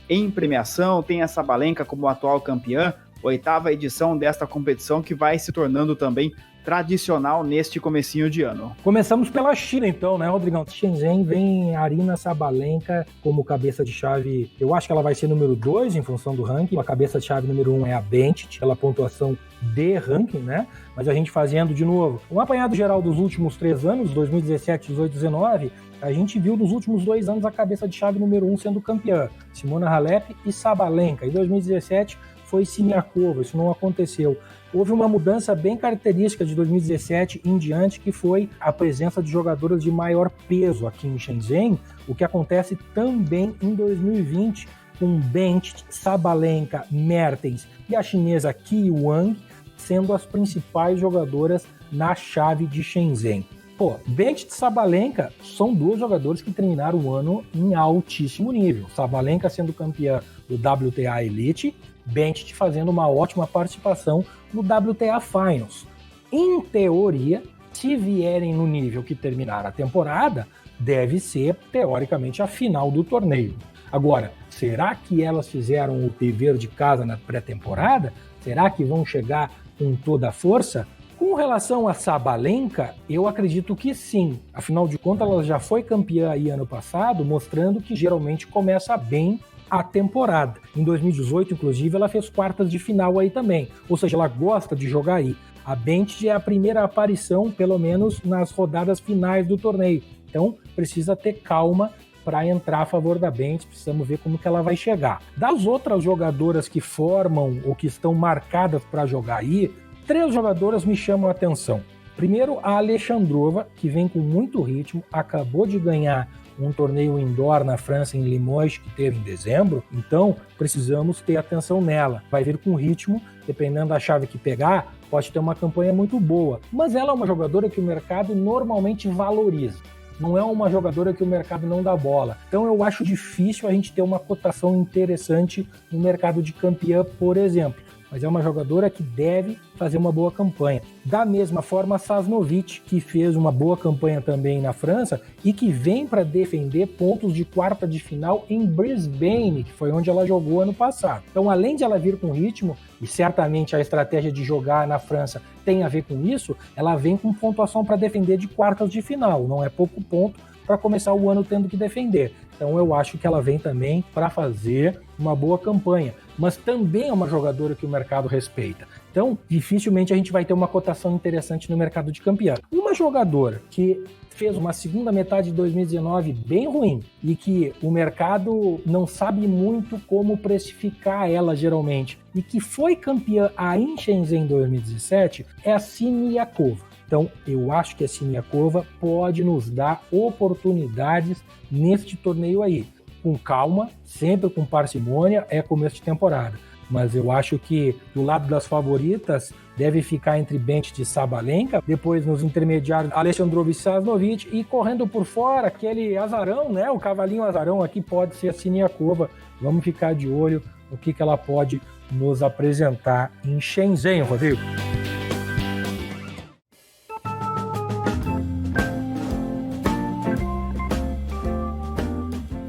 em premiação, tem a Sabalenka como atual campeã, 8ª edição desta competição que vai se tornando também tradicional neste comecinho de ano. Começamos pela China então, né, Rodrigão? Shenzhen vem a Aryna Sabalenka como cabeça de chave, eu acho que ela vai ser número 2 em função do ranking, a cabeça de chave número 1 é a Bencic, pela pontuação de ranking, né? Mas a gente fazendo de novo um apanhado geral dos últimos 3 anos, 2017, 18, 19, a gente viu nos últimos 2 anos a cabeça de chave número 1 sendo campeã, Simona Halep e Sabalenka. Em 2017 foi Siniakova, isso não aconteceu. Houve uma mudança bem característica de 2017 em diante, que foi a presença de jogadoras de maior peso aqui em Shenzhen, o que acontece também em 2020 com Bencic, Sabalenka, Mertens e a chinesa Qi Wang sendo as principais jogadoras na chave de Shenzhen. Bencic e Sabalenka são 2 jogadores que terminaram o ano em altíssimo nível. Sabalenka sendo campeã do WTA Elite, Bencic fazendo uma ótima participação no WTA Finals. Em teoria, se vierem no nível que terminar a temporada, deve ser, teoricamente, a final do torneio. Agora, será que elas fizeram o dever de casa na pré-temporada? Será que vão chegar com toda a força? Com relação a Sabalenka, eu acredito que sim. Afinal de contas, ela já foi campeã aí ano passado, mostrando que geralmente começa bem a temporada. Em 2018, inclusive, ela fez quartas de final aí também. Ou seja, ela gosta de jogar aí. A Bencic é a primeira aparição, pelo menos nas rodadas finais do torneio. Então, precisa ter calma para entrar a favor da Bencic. Precisamos ver como que ela vai chegar. Das outras jogadoras que formam ou que estão marcadas para jogar aí, 3 jogadoras me chamam a atenção. Primeiro, a Alexandrova, que vem com muito ritmo, acabou de ganhar um torneio indoor na França, em Limoges, que teve em dezembro, então precisamos ter atenção nela. Vai vir com ritmo, dependendo da chave que pegar, pode ter uma campanha muito boa, mas ela é uma jogadora que o mercado normalmente valoriza. Não é uma jogadora que o mercado não dá bola. Então eu acho difícil a gente ter uma cotação interessante no mercado de campeã, por exemplo. Mas é uma jogadora que deve fazer uma boa campanha. Da mesma forma, a Sasnovich, que fez uma boa campanha também na França e que vem para defender pontos de quarta de final em Brisbane, que foi onde ela jogou ano passado. Então, além de ela vir com ritmo, e certamente a estratégia de jogar na França tem a ver com isso, ela vem com pontuação para defender de quartas de final. Não é pouco ponto para começar o ano tendo que defender. Então eu acho que ela vem também para fazer uma boa campanha, mas também é uma jogadora que o mercado respeita. Então dificilmente a gente vai ter uma cotação interessante no mercado de campeã. Uma jogadora que fez uma segunda metade de 2019 bem ruim e que o mercado não sabe muito como precificar ela geralmente e que foi campeã aí em Shenzhen em 2017 é a Siniakova. Então, eu acho que a Siniakova pode nos dar oportunidades neste torneio aí. Com calma, sempre com parcimônia, é começo de temporada. Mas eu acho que do lado das favoritas deve ficar entre Bencic e Sabalenka, depois nos intermediários Alexandrova e Sasnovich, e correndo por fora aquele azarão, né? O cavalinho azarão aqui pode ser a Siniakova. Vamos ficar de olho no que ela pode nos apresentar em Shenzhen, Rodrigo.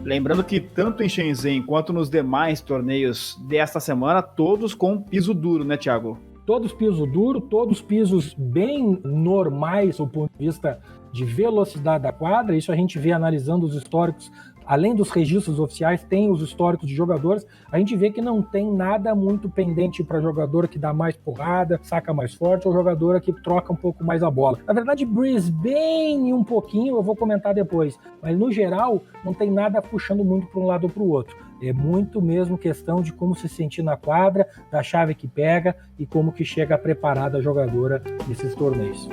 Lembrando que tanto em Shenzhen quanto nos demais torneios desta semana, todos com piso duro, né, Thiago? Todos piso duro, todos pisos bem normais do ponto de vista de velocidade da quadra. Isso a gente vê analisando os históricos além dos registros oficiais, tem os históricos de jogadores, a gente vê que não tem nada muito pendente para jogador que dá mais porrada, saca mais forte, ou jogador que troca um pouco mais a bola. Na verdade, Brisbane um pouquinho, eu vou comentar depois, mas no geral não tem nada puxando muito para um lado ou para o outro. É muito mesmo questão de como se sentir na quadra, da chave que pega e como que chega preparada a jogadora nesses torneios.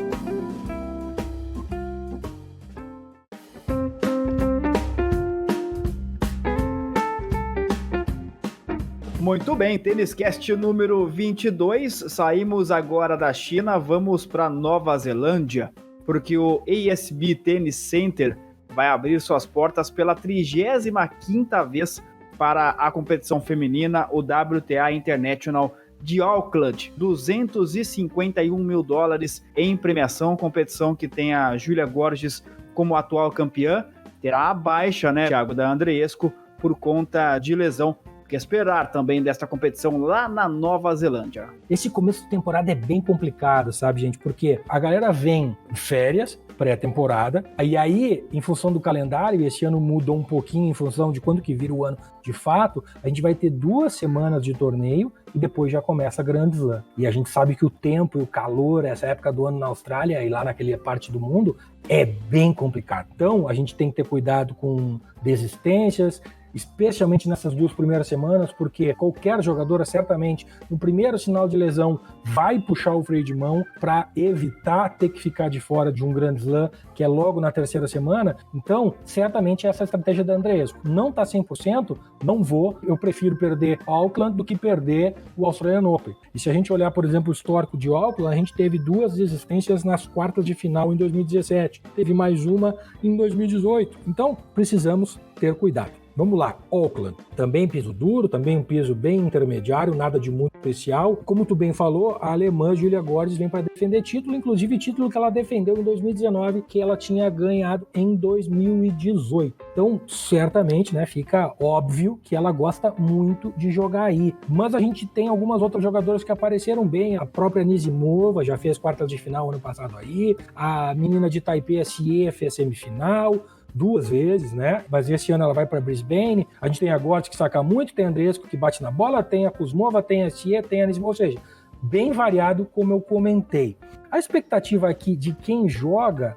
Muito bem, Tênis Cast número 22, saímos agora da China, vamos para Nova Zelândia, porque o ASB Tennis Center vai abrir suas portas pela 35ª vez para a competição feminina, o WTA International de Auckland. $251 mil em premiação, competição que tem a Júlia Gorges como atual campeã, terá a baixa, né, Thiago, da Andreescu por conta de lesão. O que esperar também desta competição lá na Nova Zelândia? Esse começo de temporada é bem complicado, sabe, gente? Porque a galera vem em férias, pré-temporada, e aí, em função do calendário, esse ano mudou um pouquinho em função de quando que vira o ano de fato, a gente vai ter 2 semanas de torneio e depois já começa a Grand Slam. E a gente sabe que o tempo e o calor, essa época do ano na Austrália e lá naquela parte do mundo, é bem complicado. Então, a gente tem que ter cuidado com desistências, especialmente nessas 2 primeiras semanas, porque qualquer jogadora certamente no primeiro sinal de lesão vai puxar o freio de mão para evitar ter que ficar de fora de um Grand Slam, que é logo na 3ª semana. Então, certamente essa é a estratégia da Andreescu. Não está 100%, não vou, eu prefiro perder Auckland do que perder o Australian Open. E se a gente olhar, por exemplo, o histórico de Auckland, a gente teve 2 desistências nas quartas de final em 2017, teve mais uma em 2018. Então, precisamos ter cuidado. Vamos lá, Auckland, também piso duro, também um piso bem intermediário, nada de muito especial. Como tu bem falou, a alemã Júlia Gorges vem para defender título, inclusive título que ela defendeu em 2019, que ela tinha ganhado em 2018. Então, certamente, né, fica óbvio que ela gosta muito de jogar aí. Mas a gente tem algumas outras jogadoras que apareceram bem, a própria Anisimova já fez quartas de final ano passado aí, a menina de Taipei SE fez semifinal, 2 vezes, né? Mas esse ano ela vai para Brisbane. A gente tem a Gortes que saca muito, tem a Andreescu que bate na bola, tem a Kuzmova, tem a SE, tem a Anisimova, ou seja, bem variado, como eu comentei. A expectativa aqui de quem joga,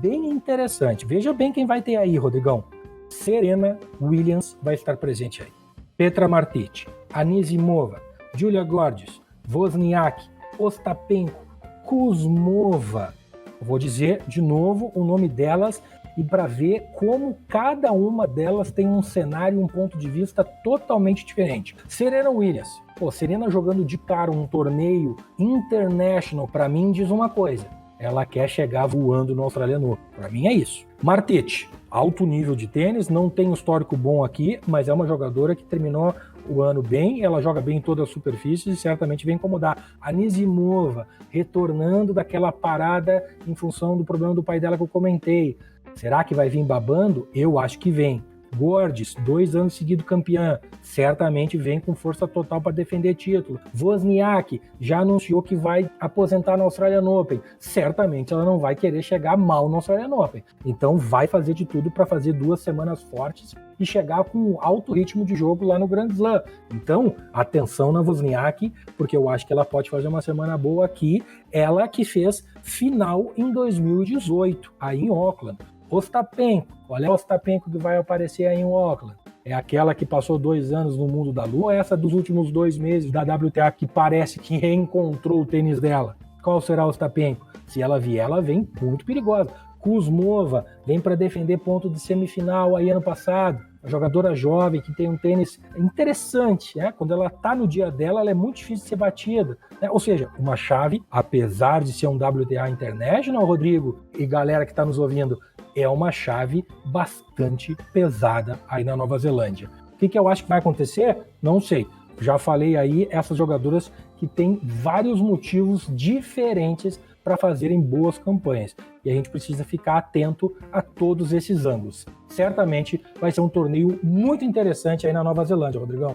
bem interessante. Veja bem quem vai ter aí, Rodrigão. Serena Williams vai estar presente aí. Petra Martic, Anisimova, Júlia Gorges, Wozniacki, Ostapenko, Kuzmova. Vou dizer de novo o nome delas e para ver como cada uma delas tem um cenário, um ponto de vista totalmente diferente. Serena Williams. Serena jogando de cara um torneio international, para mim diz uma coisa. Ela quer chegar voando no Australian Open. Para mim é isso. Martic, alto nível de tênis, não tem um histórico bom aqui, mas é uma jogadora que terminou o ano bem, ela joga bem em todas as superfícies e certamente vem incomodar. Anisimova, retornando daquela parada em função do problema do pai dela que eu comentei. Será que vai vir babando? Eu acho que vem. Gorges, 2 anos seguidos campeã, certamente vem com força total para defender título. Wozniacki já anunciou que vai aposentar no Australian Open, certamente ela não vai querer chegar mal no Australian Open, então vai fazer de tudo para fazer 2 semanas fortes e chegar com alto ritmo de jogo lá no Grand Slam. Então, atenção na Wozniacki, porque eu acho que ela pode fazer uma semana boa aqui, ela que fez final em 2018, aí em Auckland. Ostapenko, olha a Ostapenko que vai aparecer aí em Auckland. É aquela que passou 2 anos no mundo da lua, ou essa dos últimos 2 meses da WTA que parece que reencontrou o tênis dela? Qual será a Ostapenko? Se ela vier, ela vem muito perigosa. Kuzmova vem para defender ponto de semifinal aí ano passado. Uma jogadora jovem que tem um tênis interessante, né? Quando ela está no dia dela, ela é muito difícil de ser batida, né? Ou seja, uma chave, apesar de ser um WTA International, Rodrigo e galera que está nos ouvindo, é uma chave bastante pesada aí na Nova Zelândia. O que eu acho que vai acontecer? Não sei. Já falei aí, essas jogadoras que têm vários motivos diferentes para fazerem boas campanhas. E a gente precisa ficar atento a todos esses ângulos. Certamente vai ser um torneio muito interessante aí na Nova Zelândia, Rodrigão.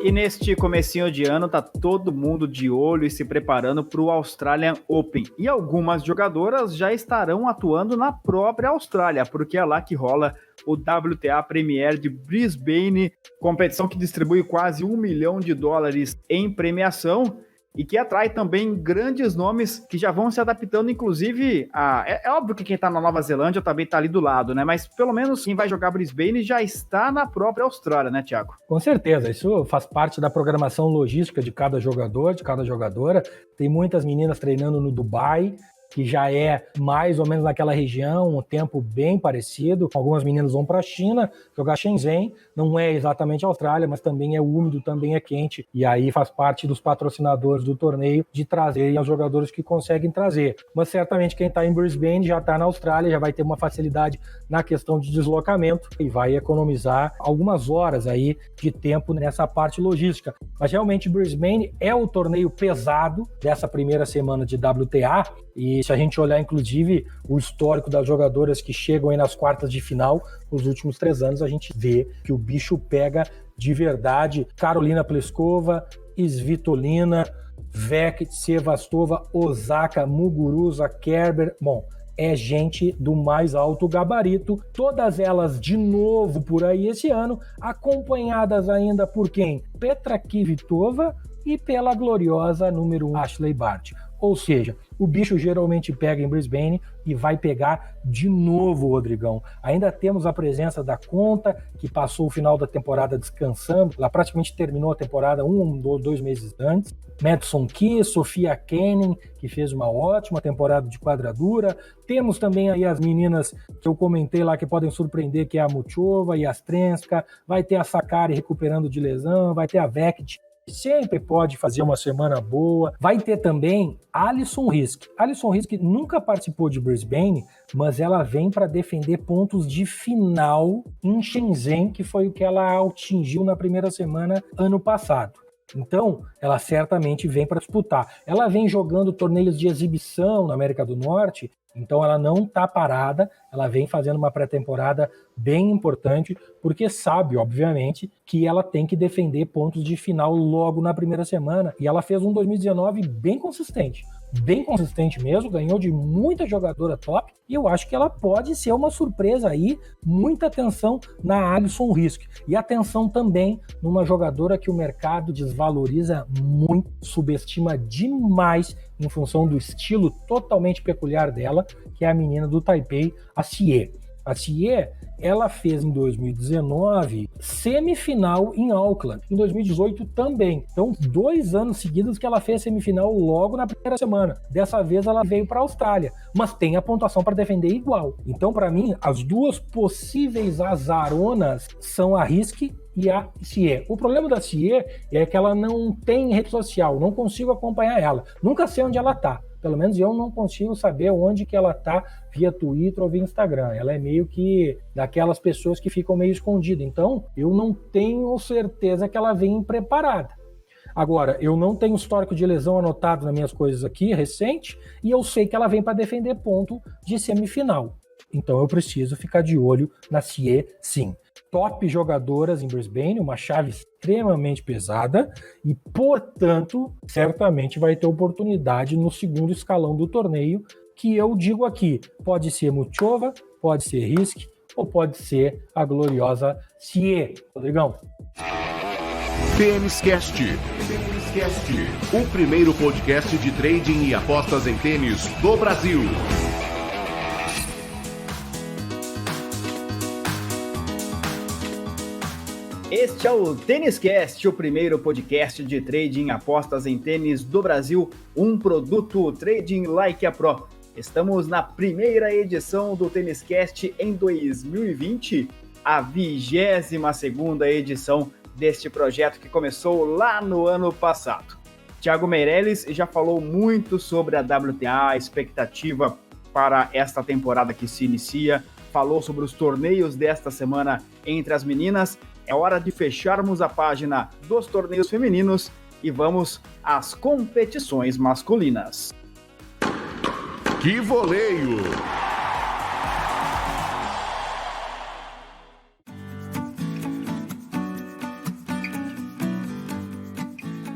E neste comecinho de ano tá todo mundo de olho e se preparando para o Australian Open. E algumas jogadoras já estarão atuando na própria Austrália, porque é lá que rola o WTA Premier de Brisbane, competição que distribui quase $1 milhão em premiação e que atrai também grandes nomes que já vão se adaptando, inclusive, é óbvio que quem tá na Nova Zelândia também tá ali do lado, né? Mas pelo menos quem vai jogar Brisbane já está na própria Austrália, né, Thiago? Com certeza, isso faz parte da programação logística de cada jogador, de cada jogadora. Tem muitas meninas treinando no Dubai, que já é mais ou menos naquela região, um tempo bem parecido. Algumas meninas vão para a China jogar Shenzhen, não é exatamente a Austrália, mas também é úmido, também é quente, e aí faz parte dos patrocinadores do torneio de trazerem os jogadores que conseguem trazer. Mas certamente quem está em Brisbane já está na Austrália, já vai ter uma facilidade na questão de deslocamento e vai economizar algumas horas aí de tempo nessa parte logística. Mas realmente Brisbane é o torneio pesado dessa primeira semana de WTA, e se a gente olhar, inclusive, o histórico das jogadoras que chegam aí nas quartas de final, nos últimos 3 anos, a gente vê que o bicho pega de verdade. Karolina Pliskova, Svitolina, Vek, Sevastova, Osaka, Muguruza, Kerber. Bom, é gente do mais alto gabarito, todas elas de novo por aí esse ano, acompanhadas ainda por quem? Petra Kvitova e pela gloriosa número 1, Ashley Barty. Ou seja, o bicho geralmente pega em Brisbane e vai pegar de novo, Rodrigão. Ainda temos a presença da Conta, que passou o final da temporada descansando. Ela praticamente terminou a temporada 1 ou 2 meses antes. Madison Keys, Sofia Kenin, que fez uma ótima temporada de quadradura. Temos também aí as meninas que eu comentei lá que podem surpreender, que é a Muchova e a Strenska. Vai ter a Sakkari recuperando de lesão, vai ter a Vektic, sempre pode fazer uma semana boa. Vai ter também Alison Risk. Alison Risk nunca participou de Brisbane, mas ela vem para defender pontos de final em Shenzhen, que foi o que ela atingiu na primeira semana ano passado. Então, ela certamente vem para disputar. Ela vem jogando torneios de exibição na América do Norte, então ela não está parada, ela vem fazendo uma pré-temporada bem importante, porque sabe, obviamente, que ela tem que defender pontos de final logo na primeira semana, e ela fez um 2019 bem consistente mesmo, ganhou de muita jogadora top, e eu acho que ela pode ser uma surpresa aí. Muita atenção na Alison Risk, e atenção também numa jogadora que o mercado desvaloriza muito, subestima demais em função do estilo totalmente peculiar dela, que é a menina do Taipei, a Xie. A Xie, ela fez em 2019 semifinal em Auckland, em 2018 também. Então, 2 anos seguidos que ela fez semifinal logo na primeira semana. Dessa vez ela veio para a Austrália, mas tem a pontuação para defender igual. Então, para mim, as duas possíveis azaronas são a Risk e a Xie. O problema da Xie é que ela não tem rede social, não consigo acompanhar ela. Nunca sei onde ela tá. Pelo menos eu não consigo saber onde que ela tá via Twitter ou via Instagram. Ela é meio que daquelas pessoas que ficam meio escondidas. Então, eu não tenho certeza que ela vem preparada. Agora, eu não tenho histórico de lesão anotado nas minhas coisas aqui, recente, e eu sei que ela vem para defender ponto de semifinal. Então, eu preciso ficar de olho na Xie, sim. Top jogadoras em Brisbane, uma chave extremamente pesada e, portanto, certamente vai ter oportunidade no segundo escalão do torneio, que eu digo aqui, pode ser Muchova, pode ser Risk ou pode ser a gloriosa Xie. Rodrigão. Tênis Cast, o primeiro podcast de trading e apostas em tênis do Brasil. Este é o Tênis Cast, o primeiro podcast de trading e apostas em tênis do Brasil, um produto Trading Like a Pro. Estamos na primeira edição do Tênis Cast em 2020, a 22ª edição deste projeto que começou lá no ano passado. Thiago Meirelles já falou muito sobre a WTA, a expectativa para esta temporada que se inicia, falou sobre os torneios desta semana entre as meninas. É hora de fecharmos a página dos torneios femininos e vamos às competições masculinas. Que voleio!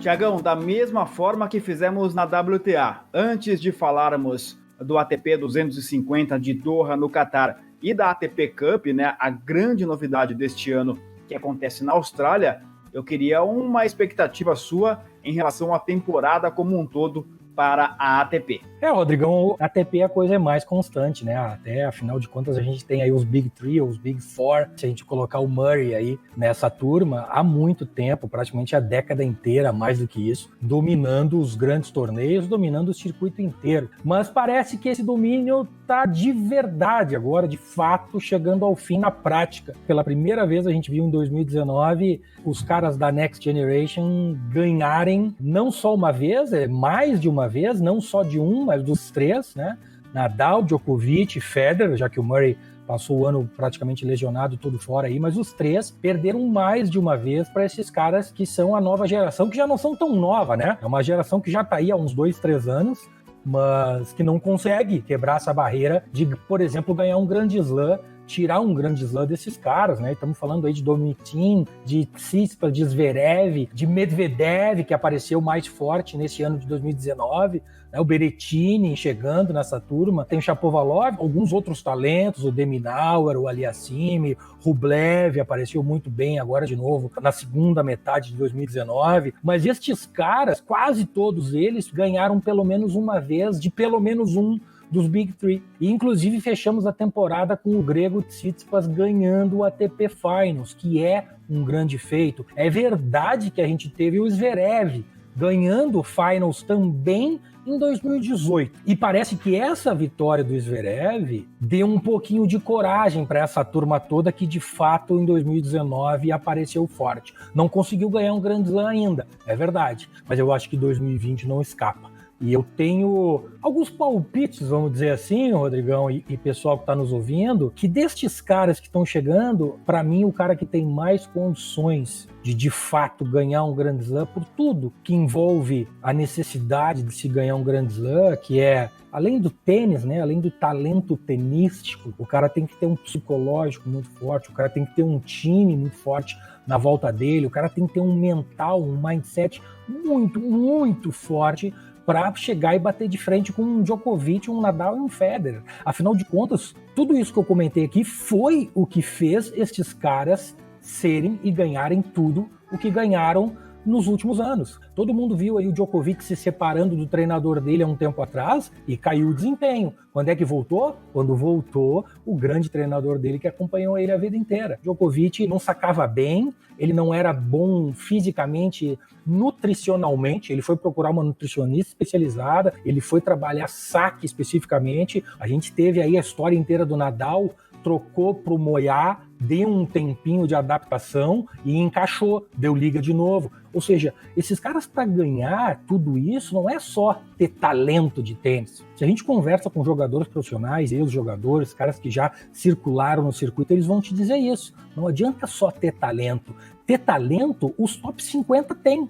Tiagão, da mesma forma que fizemos na WTA, antes de falarmos do ATP 250 de Doha, no Catar, e da ATP Cup, né, a grande novidade deste ano que acontece na Austrália, eu queria uma expectativa sua em relação à temporada como um todo para a ATP. Rodrigão, a ATP a coisa é mais constante, né? Até, afinal de contas, a gente tem aí os Big Three, os Big Four, se a gente colocar o Murray aí nessa turma, há muito tempo, praticamente a década inteira, mais do que isso, dominando os grandes torneios, dominando o circuito inteiro. Mas parece que esse domínio tá de verdade agora, de fato, chegando ao fim na prática. Pela primeira vez a gente viu em 2019 os caras da Next Generation ganharem não só uma vez, mais de uma vez, não só de um, mas dos três, né? Nadal, Djokovic e Federer, já que o Murray passou o ano praticamente lesionado, tudo fora aí, mas os três perderam mais de uma vez para esses caras que são a nova geração, que já não são tão nova, né? É uma geração que já tá aí há uns 2-3 anos, mas que não consegue quebrar essa barreira de, por exemplo, ganhar um grande slam, tirar um grande slam desses caras, né? Estamos falando aí de Dominic Thiem, de Tsitsipas, de Zverev, de Medvedev, que apareceu mais forte nesse ano de 2019, né? O Berrettini chegando nessa turma, tem o Shapovalov, alguns outros talentos, o Deminauer, o Aliassime, Rublev apareceu muito bem agora de novo na segunda metade de 2019, mas estes caras, quase todos eles, ganharam pelo menos uma vez de pelo menos um dos Big Three. E, inclusive, fechamos a temporada com o grego Tsitsipas ganhando o ATP Finals, que é um grande feito. É verdade que a gente teve o Zverev ganhando o Finals também em 2018. E parece que essa vitória do Zverev deu um pouquinho de coragem para essa turma toda que, de fato, em 2019 apareceu forte. Não conseguiu ganhar um Grand Slam ainda, é verdade. Mas eu acho que 2020 não escapa. E eu tenho alguns palpites, vamos dizer assim, Rodrigão e pessoal que está nos ouvindo, que destes caras que estão chegando, para mim, o cara que tem mais condições de fato ganhar um Grand Slam, por tudo que envolve a necessidade de se ganhar um Grand Slam, que é, além do tênis, né, além do talento tenístico, o cara tem que ter um psicológico muito forte, o cara tem que ter um time muito forte na volta dele, o cara tem que ter um mental, um mindset muito, muito forte para chegar e bater de frente com um Djokovic, um Nadal e um Federer. Afinal de contas, tudo isso que eu comentei aqui foi o que fez estes caras serem e ganharem tudo o que ganharam nos últimos anos. Todo mundo viu aí o Djokovic se separando do treinador dele há um tempo atrás e caiu o desempenho. Quando é que voltou? Quando voltou o grande treinador dele que acompanhou ele a vida inteira. Djokovic não sacava bem, ele não era bom fisicamente, nutricionalmente, ele foi procurar uma nutricionista especializada, ele foi trabalhar saque especificamente. A gente teve aí a história inteira do Nadal, trocou pro Moyá, deu um tempinho de adaptação e encaixou, deu liga de novo. Ou seja, esses caras, para ganhar tudo isso, não é só ter talento de tênis. Se a gente conversa com jogadores profissionais, ex-jogadores, caras que já circularam no circuito, eles vão te dizer isso. Não adianta só ter talento. Ter talento, os top 50 têm.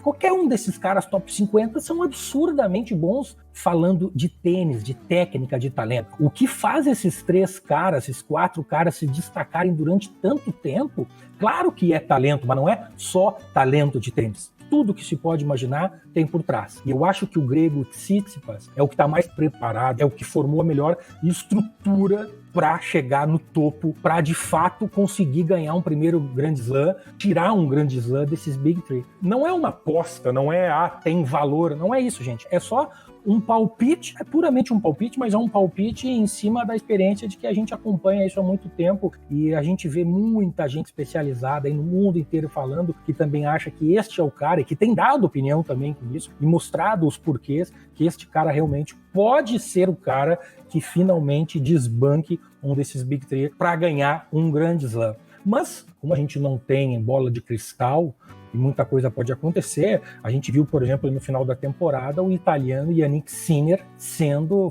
Qualquer um desses caras top 50 são absurdamente bons falando de tênis, de técnica, de talento. O que faz esses três caras, esses quatro caras se destacarem durante tanto tempo, claro que é talento, mas não é só talento de tênis. Tudo que se pode imaginar tem por trás. E eu acho que o grego Tsitsipas é o que está mais preparado, é o que formou a melhor estrutura para chegar no topo, para de fato conseguir ganhar um primeiro Grand Slam, tirar um Grand Slam desses Big Three. Não é uma aposta, não é, tem valor, não é isso, gente. É só um palpite, é puramente um palpite, mas é um palpite em cima da experiência de que a gente acompanha isso há muito tempo e a gente vê muita gente especializada aí no mundo inteiro falando que também acha que este é o cara e que tem dado opinião também com isso e mostrado os porquês que este cara realmente pode ser o cara que finalmente desbanque um desses Big Three para ganhar um grande slam. Mas, como a gente não tem bola de cristal, e muita coisa pode acontecer, a gente viu, por exemplo, no final da temporada, o italiano Jannik Sinner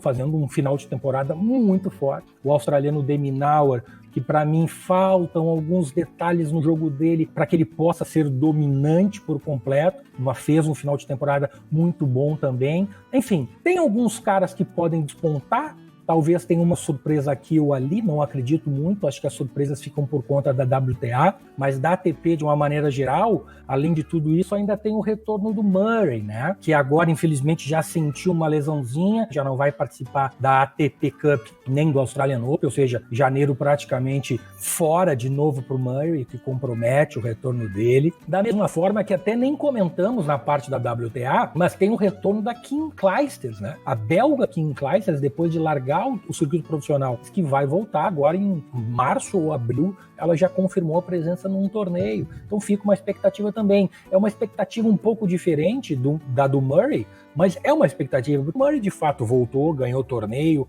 fazendo um final de temporada muito forte. O australiano Deminauer, que para mim faltam alguns detalhes no jogo dele para que ele possa ser dominante por completo, fez um final de temporada muito bom também. Enfim, tem alguns caras que podem despontar, Talvez tenha uma surpresa aqui ou ali, não acredito muito, acho que as surpresas ficam por conta da WTA, mas da ATP de uma maneira geral, além de tudo isso, ainda tem o retorno do Murray, né? Que agora, infelizmente, já sentiu uma lesãozinha, já não vai participar da ATP Cup nem do Australian Open, ou seja, janeiro praticamente fora de novo pro Murray, que compromete o retorno dele. Da mesma forma que até nem comentamos na parte da WTA, mas tem o retorno da Kim Clijsters, né? A belga Kim Clijsters, depois de largar o circuito profissional, que vai voltar agora em março ou abril, ela já confirmou a presença num torneio. Então fica uma expectativa também. É uma expectativa um pouco diferente da do Murray, mas é uma expectativa. O Murray de fato voltou, ganhou torneio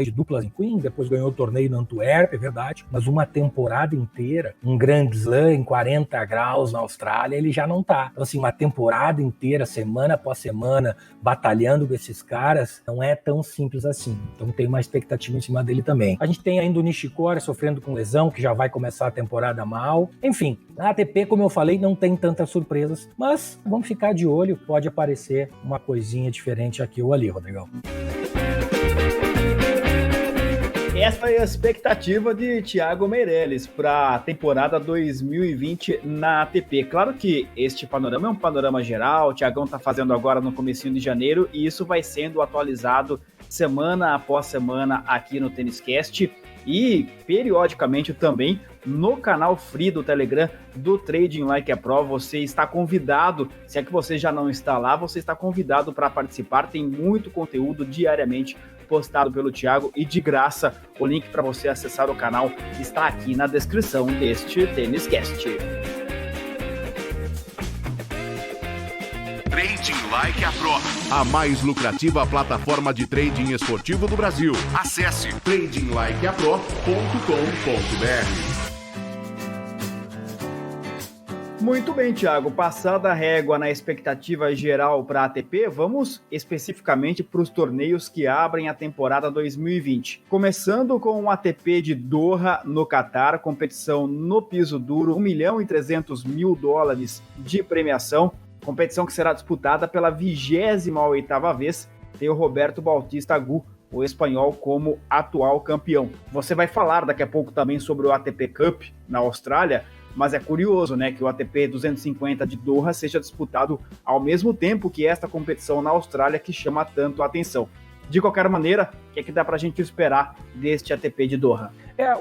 de duplas em Queen, depois ganhou torneio na Antuérpia, é verdade, mas uma temporada inteira, um Grand Slam em 40 graus na Austrália, ele já não tá. Então assim, uma temporada inteira, semana após semana, batalhando com esses caras, não é tão simples assim. Então tem uma expectativa em cima dele também. A gente tem ainda o Nishikori sofrendo com lesão, que já vai começar a temporada mal. Enfim, a ATP, como eu falei, não tem tantas surpresas, mas vamos ficar de olho, pode aparecer uma coisinha diferente aqui ou ali, Rodrigão. Essa é a expectativa de Thiago Meirelles para a temporada 2020 na ATP. Claro que este panorama é um panorama geral, o Thiagão está fazendo agora no comecinho de janeiro e isso vai sendo atualizado semana após semana aqui no Tênis Cast e periodicamente também no canal free do Telegram do Trading Like a Pro. Você está convidado, se é que você já não está lá, você está convidado para participar, tem muito conteúdo diariamente postado pelo Thiago e de graça. O link para você acessar o canal está aqui na descrição deste Tênis Cast. Trading Like a Pro, a mais lucrativa plataforma de trading esportivo do Brasil. Acesse tradinglikeapro.com.br. Muito bem, Thiago. Passada a régua na expectativa geral para a ATP, vamos especificamente para os torneios que abrem a temporada 2020. Começando com o ATP de Doha, no Catar, competição no piso duro, $1.300.000 de premiação, competição que será disputada pela 28ª vez, tem o Roberto Bautista Agut, o espanhol, como atual campeão. Você vai falar daqui a pouco também sobre o ATP Cup na Austrália, mas é curioso, né, que o ATP 250 de Doha seja disputado ao mesmo tempo que esta competição na Austrália que chama tanto a atenção. De qualquer maneira, o que é que dá pra gente esperar deste ATP de Doha?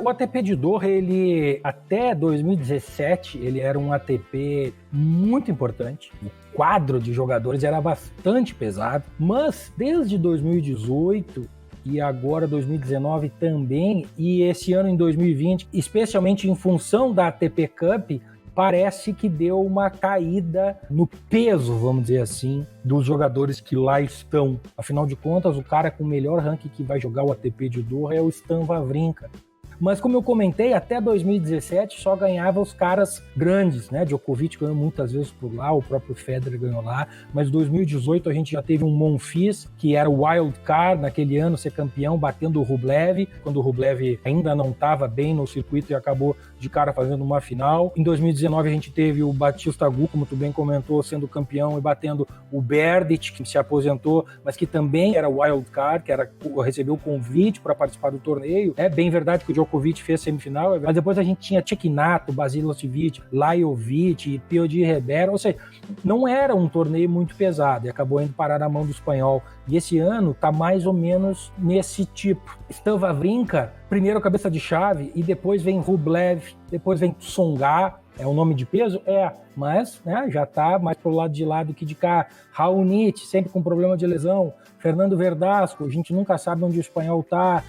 O ATP de Doha, ele até 2017, ele era um ATP muito importante. O quadro de jogadores era bastante pesado, mas desde 2018 e agora 2019 também, e esse ano em 2020, especialmente em função da ATP Cup, parece que deu uma caída no peso, vamos dizer assim, dos jogadores que lá estão. Afinal de contas, o cara com o melhor ranking que vai jogar o ATP de Doha é o Stan Wawrinka. Mas como eu comentei, até 2017 só ganhava os caras grandes, né? Djokovic ganhou muitas vezes por lá, o próprio Federer ganhou lá, mas em 2018 a gente já teve um Monfils, que era o wild card naquele ano, ser campeão, batendo o Rublev, quando o Rublev ainda não estava bem no circuito e acabou de cara fazendo uma final. Em 2019 a gente teve o Bautista Agut, como tu bem comentou, sendo campeão e batendo o Berdych, que se aposentou, mas que também era wild card, que recebeu o convite para participar do torneio. É bem verdade que o Djokovic fez semifinal, mas depois a gente tinha Cecchinato, Basilashvili, Lajovic, Piotr Heber, ou seja, não era um torneio muito pesado e acabou indo parar na mão do espanhol. E esse ano tá mais ou menos nesse tipo. Stan Wawrinka, primeiro cabeça de chave, e depois vem Rublev, depois vem Tsonga. É um nome de peso? Mas né, já tá mais pro lado de lá do que de cá. Raonic, sempre com problema de lesão. Fernando Verdasco, a gente nunca sabe onde o espanhol tá.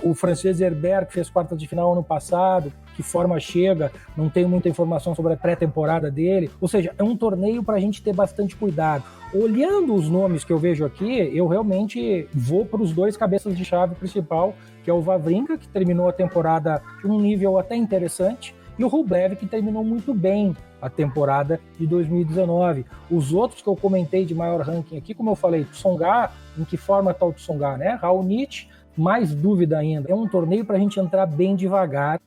O francês Herbert, que fez quarta de final ano passado, que forma chega, não tenho muita informação sobre a pré-temporada dele. Ou seja, é um torneio para a gente ter bastante cuidado. Olhando os nomes que eu vejo aqui, eu realmente vou para os dois cabeças de chave principal, que é o Wawrinka, que terminou a temporada de um nível até interessante, e o Rublev, que terminou muito bem a temporada de 2019. Os outros que eu comentei de maior ranking aqui, como eu falei, Tsonga, em que forma está o Tsonga, né? Raonic, mais dúvida ainda. É um torneio para a gente entrar bem devagar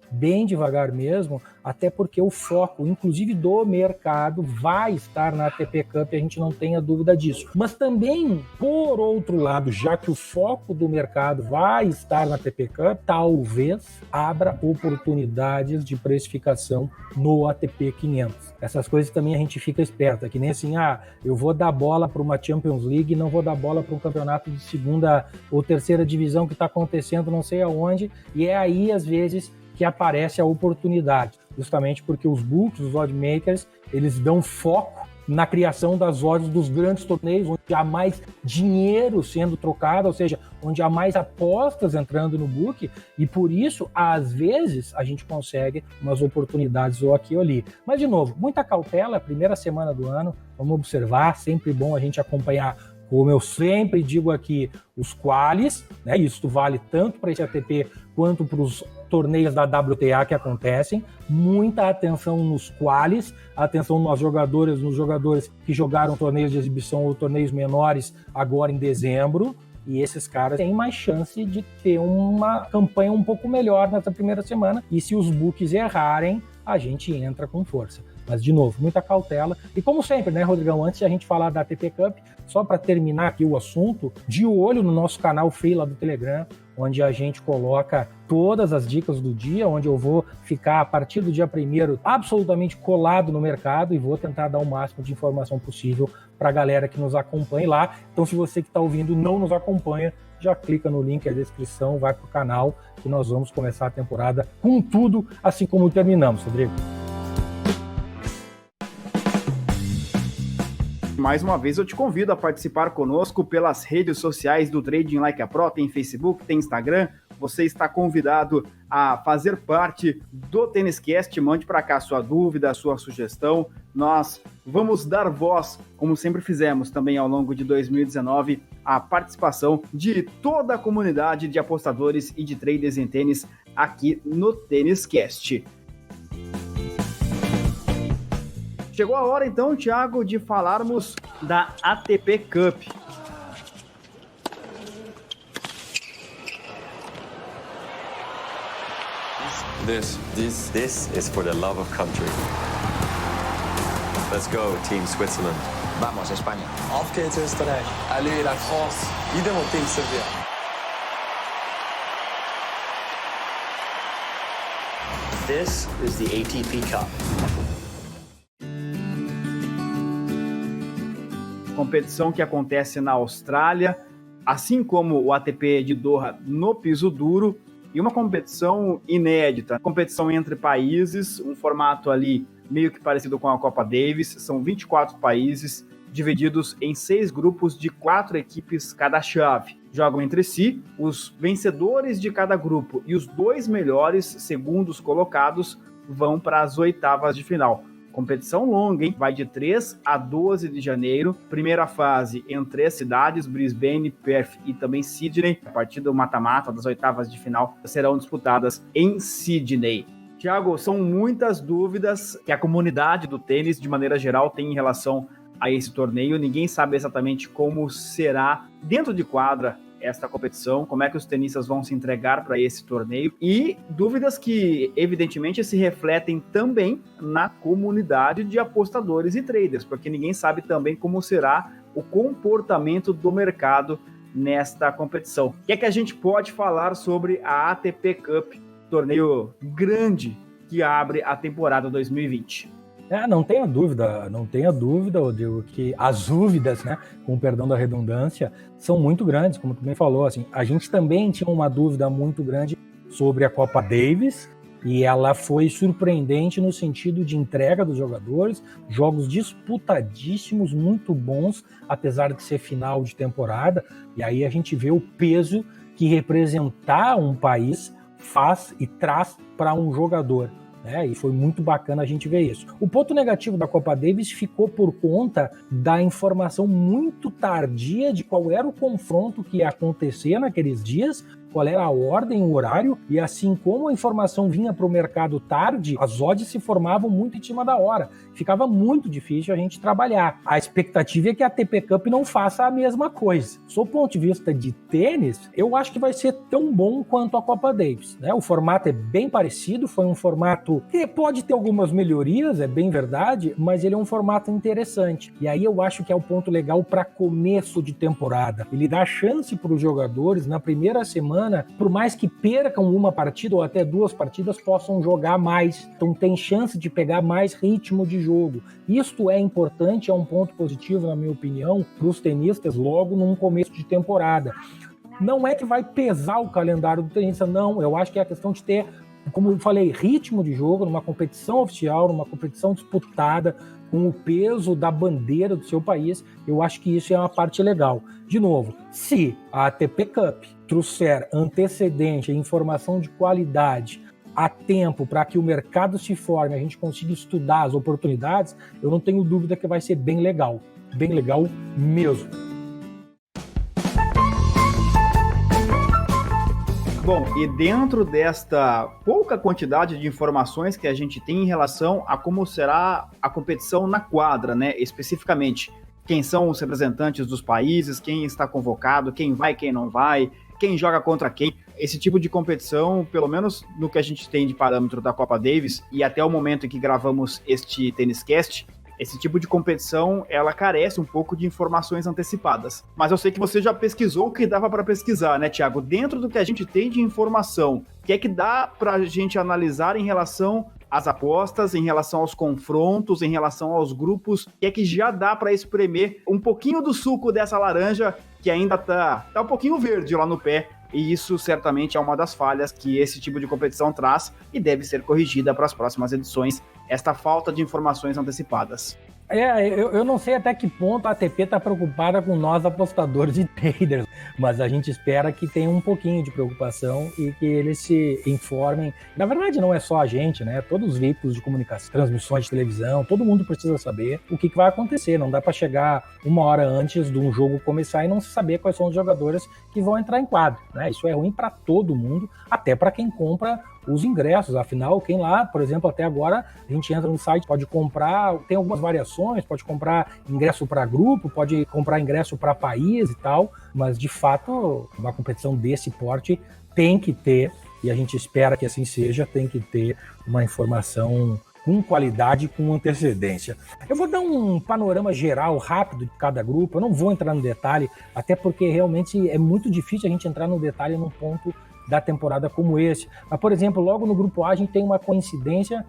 mesmo, até porque o foco, inclusive do mercado, vai estar na ATP Cup, a gente não tenha dúvida disso. Mas também, por outro lado, já que o foco do mercado vai estar na ATP Cup, talvez abra oportunidades de precificação no ATP 500. Essas coisas também a gente fica esperto, é que nem assim, eu vou dar bola para uma Champions League e não vou dar bola para um campeonato de segunda ou terceira divisão que está acontecendo não sei aonde, e é aí, às vezes, que aparece a oportunidade, justamente porque os books, os oddmakers, eles dão foco na criação das odds dos grandes torneios, onde há mais dinheiro sendo trocado, ou seja, onde há mais apostas entrando no book, e por isso, às vezes, a gente consegue umas oportunidades ou aqui ou ali. Mas, de novo, muita cautela, primeira semana do ano, vamos observar, sempre bom a gente acompanhar, como eu sempre digo aqui, os qualis, né? Isso vale tanto para esse ATP quanto para os torneios da WTA que acontecem. Muita atenção nos qualis, atenção nos jogadores que jogaram torneios de exibição ou torneios menores agora em dezembro. E esses caras têm mais chance de ter uma campanha um pouco melhor nessa primeira semana. E se os books errarem, a gente entra com força. Mas, de novo, muita cautela. E como sempre, né, Rodrigão, antes de a gente falar da ATP Cup, só para terminar aqui o assunto, de olho no nosso canal free lá do Telegram, onde a gente coloca todas as dicas do dia, onde eu vou ficar, a partir do dia 1º, absolutamente colado no mercado e vou tentar dar o máximo de informação possível para a galera que nos acompanha lá. Então, se você que está ouvindo não nos acompanha, já clica no link da descrição, vai para o canal, que nós vamos começar a temporada com tudo, assim como terminamos, Rodrigo. Mais uma vez eu te convido a participar conosco pelas redes sociais do Trading Like a Pro, tem Facebook, tem Instagram, você está convidado a fazer parte do TênisCast, mande para cá a sua dúvida, a sua sugestão, nós vamos dar voz, como sempre fizemos também ao longo de 2019, à participação de toda a comunidade de apostadores e de traders em tênis aqui no TênisCast. Chegou a hora, então, Thiago, de falarmos da ATP Cup. This is for the love of country. Let's go, Team Switzerland. Vamos, España. Auf geht's, Österreich. Allez, la France. Idemo, Team Serbia. This is the ATP Cup. Competição que acontece na Austrália, assim como o ATP de Doha no piso duro, e uma competição inédita, competição entre países, um formato ali meio que parecido com a Copa Davis, são 24 países divididos em 6 grupos de 4 equipes cada chave. Jogam entre si os vencedores de cada grupo e os 2 melhores segundos colocados vão para as oitavas de final. Competição longa, hein? Vai de 3 a 12 de janeiro. Primeira fase em 3 cidades, Brisbane, Perth e também Sydney. A partir do mata-mata das oitavas de final serão disputadas em Sydney. Thiago, são muitas dúvidas que a comunidade do tênis, de maneira geral, tem em relação a esse torneio. Ninguém sabe exatamente como será dentro de quadra esta competição, como é que os tenistas vão se entregar para esse torneio, e dúvidas que evidentemente se refletem também na comunidade de apostadores e traders, porque ninguém sabe também como será o comportamento do mercado nesta competição. O que é que a gente pode falar sobre a ATP Cup, torneio grande que abre a temporada 2020? Não tenha dúvida, Rodrigo, que as dúvidas, né, com o perdão da redundância, são muito grandes, como tu bem falou, assim, a gente também tinha uma dúvida muito grande sobre a Copa Davis, e ela foi surpreendente no sentido de entrega dos jogadores, jogos disputadíssimos, muito bons, apesar de ser final de temporada, e aí a gente vê o peso que representar um país faz e traz para um jogador. E foi muito bacana a gente ver isso. O ponto negativo da Copa Davis ficou por conta da informação muito tardia de qual era o confronto que ia acontecer naqueles dias, qual era a ordem, o horário, e assim como a informação vinha para o mercado tarde, as odds se formavam muito em cima da hora. Ficava muito difícil a gente trabalhar. A expectativa é que a ATP Cup não faça a mesma coisa. Sob o ponto de vista de tênis, eu acho que vai ser tão bom quanto a Copa Davis, né? O formato é bem parecido, foi um formato que pode ter algumas melhorias, é bem verdade, mas ele é um formato interessante. E aí eu acho que é o ponto legal para começo de temporada. Ele dá chance para os jogadores, na primeira semana, por mais que percam uma partida ou até 2 partidas, possam jogar mais. Então tem chance de pegar mais ritmo de jogo. Isto é importante, é um ponto positivo, na minha opinião, para os tenistas logo num começo de temporada. Não é que vai pesar o calendário do tenista, não. Eu acho que é a questão de ter, como eu falei, ritmo de jogo numa competição oficial, numa competição disputada, com o peso da bandeira do seu país. Eu acho que isso é uma parte legal. De novo, se a ATP Cup trouxer antecedente, informação de qualidade, a tempo para que o mercado se forme, a gente consiga estudar as oportunidades, eu não tenho dúvida que vai ser bem legal mesmo. Bom, e dentro desta pouca quantidade de informações que a gente tem em relação a como será a competição na quadra, né? Especificamente, quem são os representantes dos países, quem está convocado, quem vai, quem não vai, quem joga contra quem. Esse tipo de competição, pelo menos no que a gente tem de parâmetro da Copa Davis, e até o momento em que gravamos este Tennis Cast, esse tipo de competição, ela carece um pouco de informações antecipadas. Mas eu sei que você já pesquisou o que dava para pesquisar, né, Thiago? Dentro do que a gente tem de informação, o que é que dá para a gente analisar em relação às apostas, em relação aos confrontos, em relação aos grupos, o que é que já dá para espremer um pouquinho do suco dessa laranja que ainda tá um pouquinho verde lá no pé, e isso certamente é uma das falhas que esse tipo de competição traz e deve ser corrigida para as próximas edições, esta falta de informações antecipadas. Eu não sei até que ponto a ATP está preocupada com nós apostadores e traders, mas a gente espera que tenha um pouquinho de preocupação e que eles se informem. Na verdade, não é só a gente, né? Todos os veículos de comunicação, transmissões de televisão, todo mundo precisa saber o que vai acontecer. Não dá para chegar uma hora antes de um jogo começar e não se saber quais são os jogadores que vão entrar em quadro, né? Isso é ruim para todo mundo, até para quem compra os ingressos. Afinal, quem lá, por exemplo, até agora, a gente entra no site, pode comprar, tem algumas variações, pode comprar ingresso para grupo, pode comprar ingresso para país e tal, mas de fato, uma competição desse porte tem que ter, e a gente espera que assim seja, tem que ter uma informação com qualidade, com antecedência. Eu vou dar um panorama geral, rápido de cada grupo, eu não vou entrar no detalhe, até porque realmente é muito difícil a gente entrar no detalhe num ponto da temporada como esse. Mas, por exemplo, logo no grupo A a gente tem uma coincidência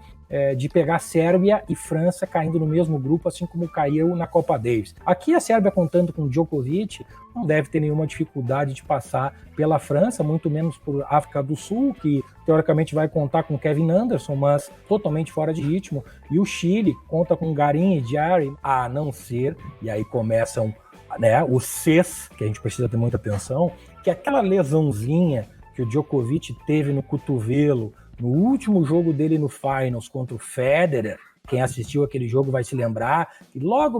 de pegar Sérvia e França caindo no mesmo grupo, assim como caiu na Copa Davis. Aqui a Sérvia, contando com Djokovic, não deve ter nenhuma dificuldade de passar pela França, muito menos por África do Sul, que teoricamente vai contar com Kevin Anderson, mas totalmente fora de ritmo. E o Chile conta com Garin e Jarry, a não ser, e aí começam, né, os Cs, que a gente precisa ter muita atenção, que é aquela lesãozinha que o Djokovic teve no cotovelo no último jogo dele no Finals contra o Federer. Quem assistiu aquele jogo vai se lembrar que logo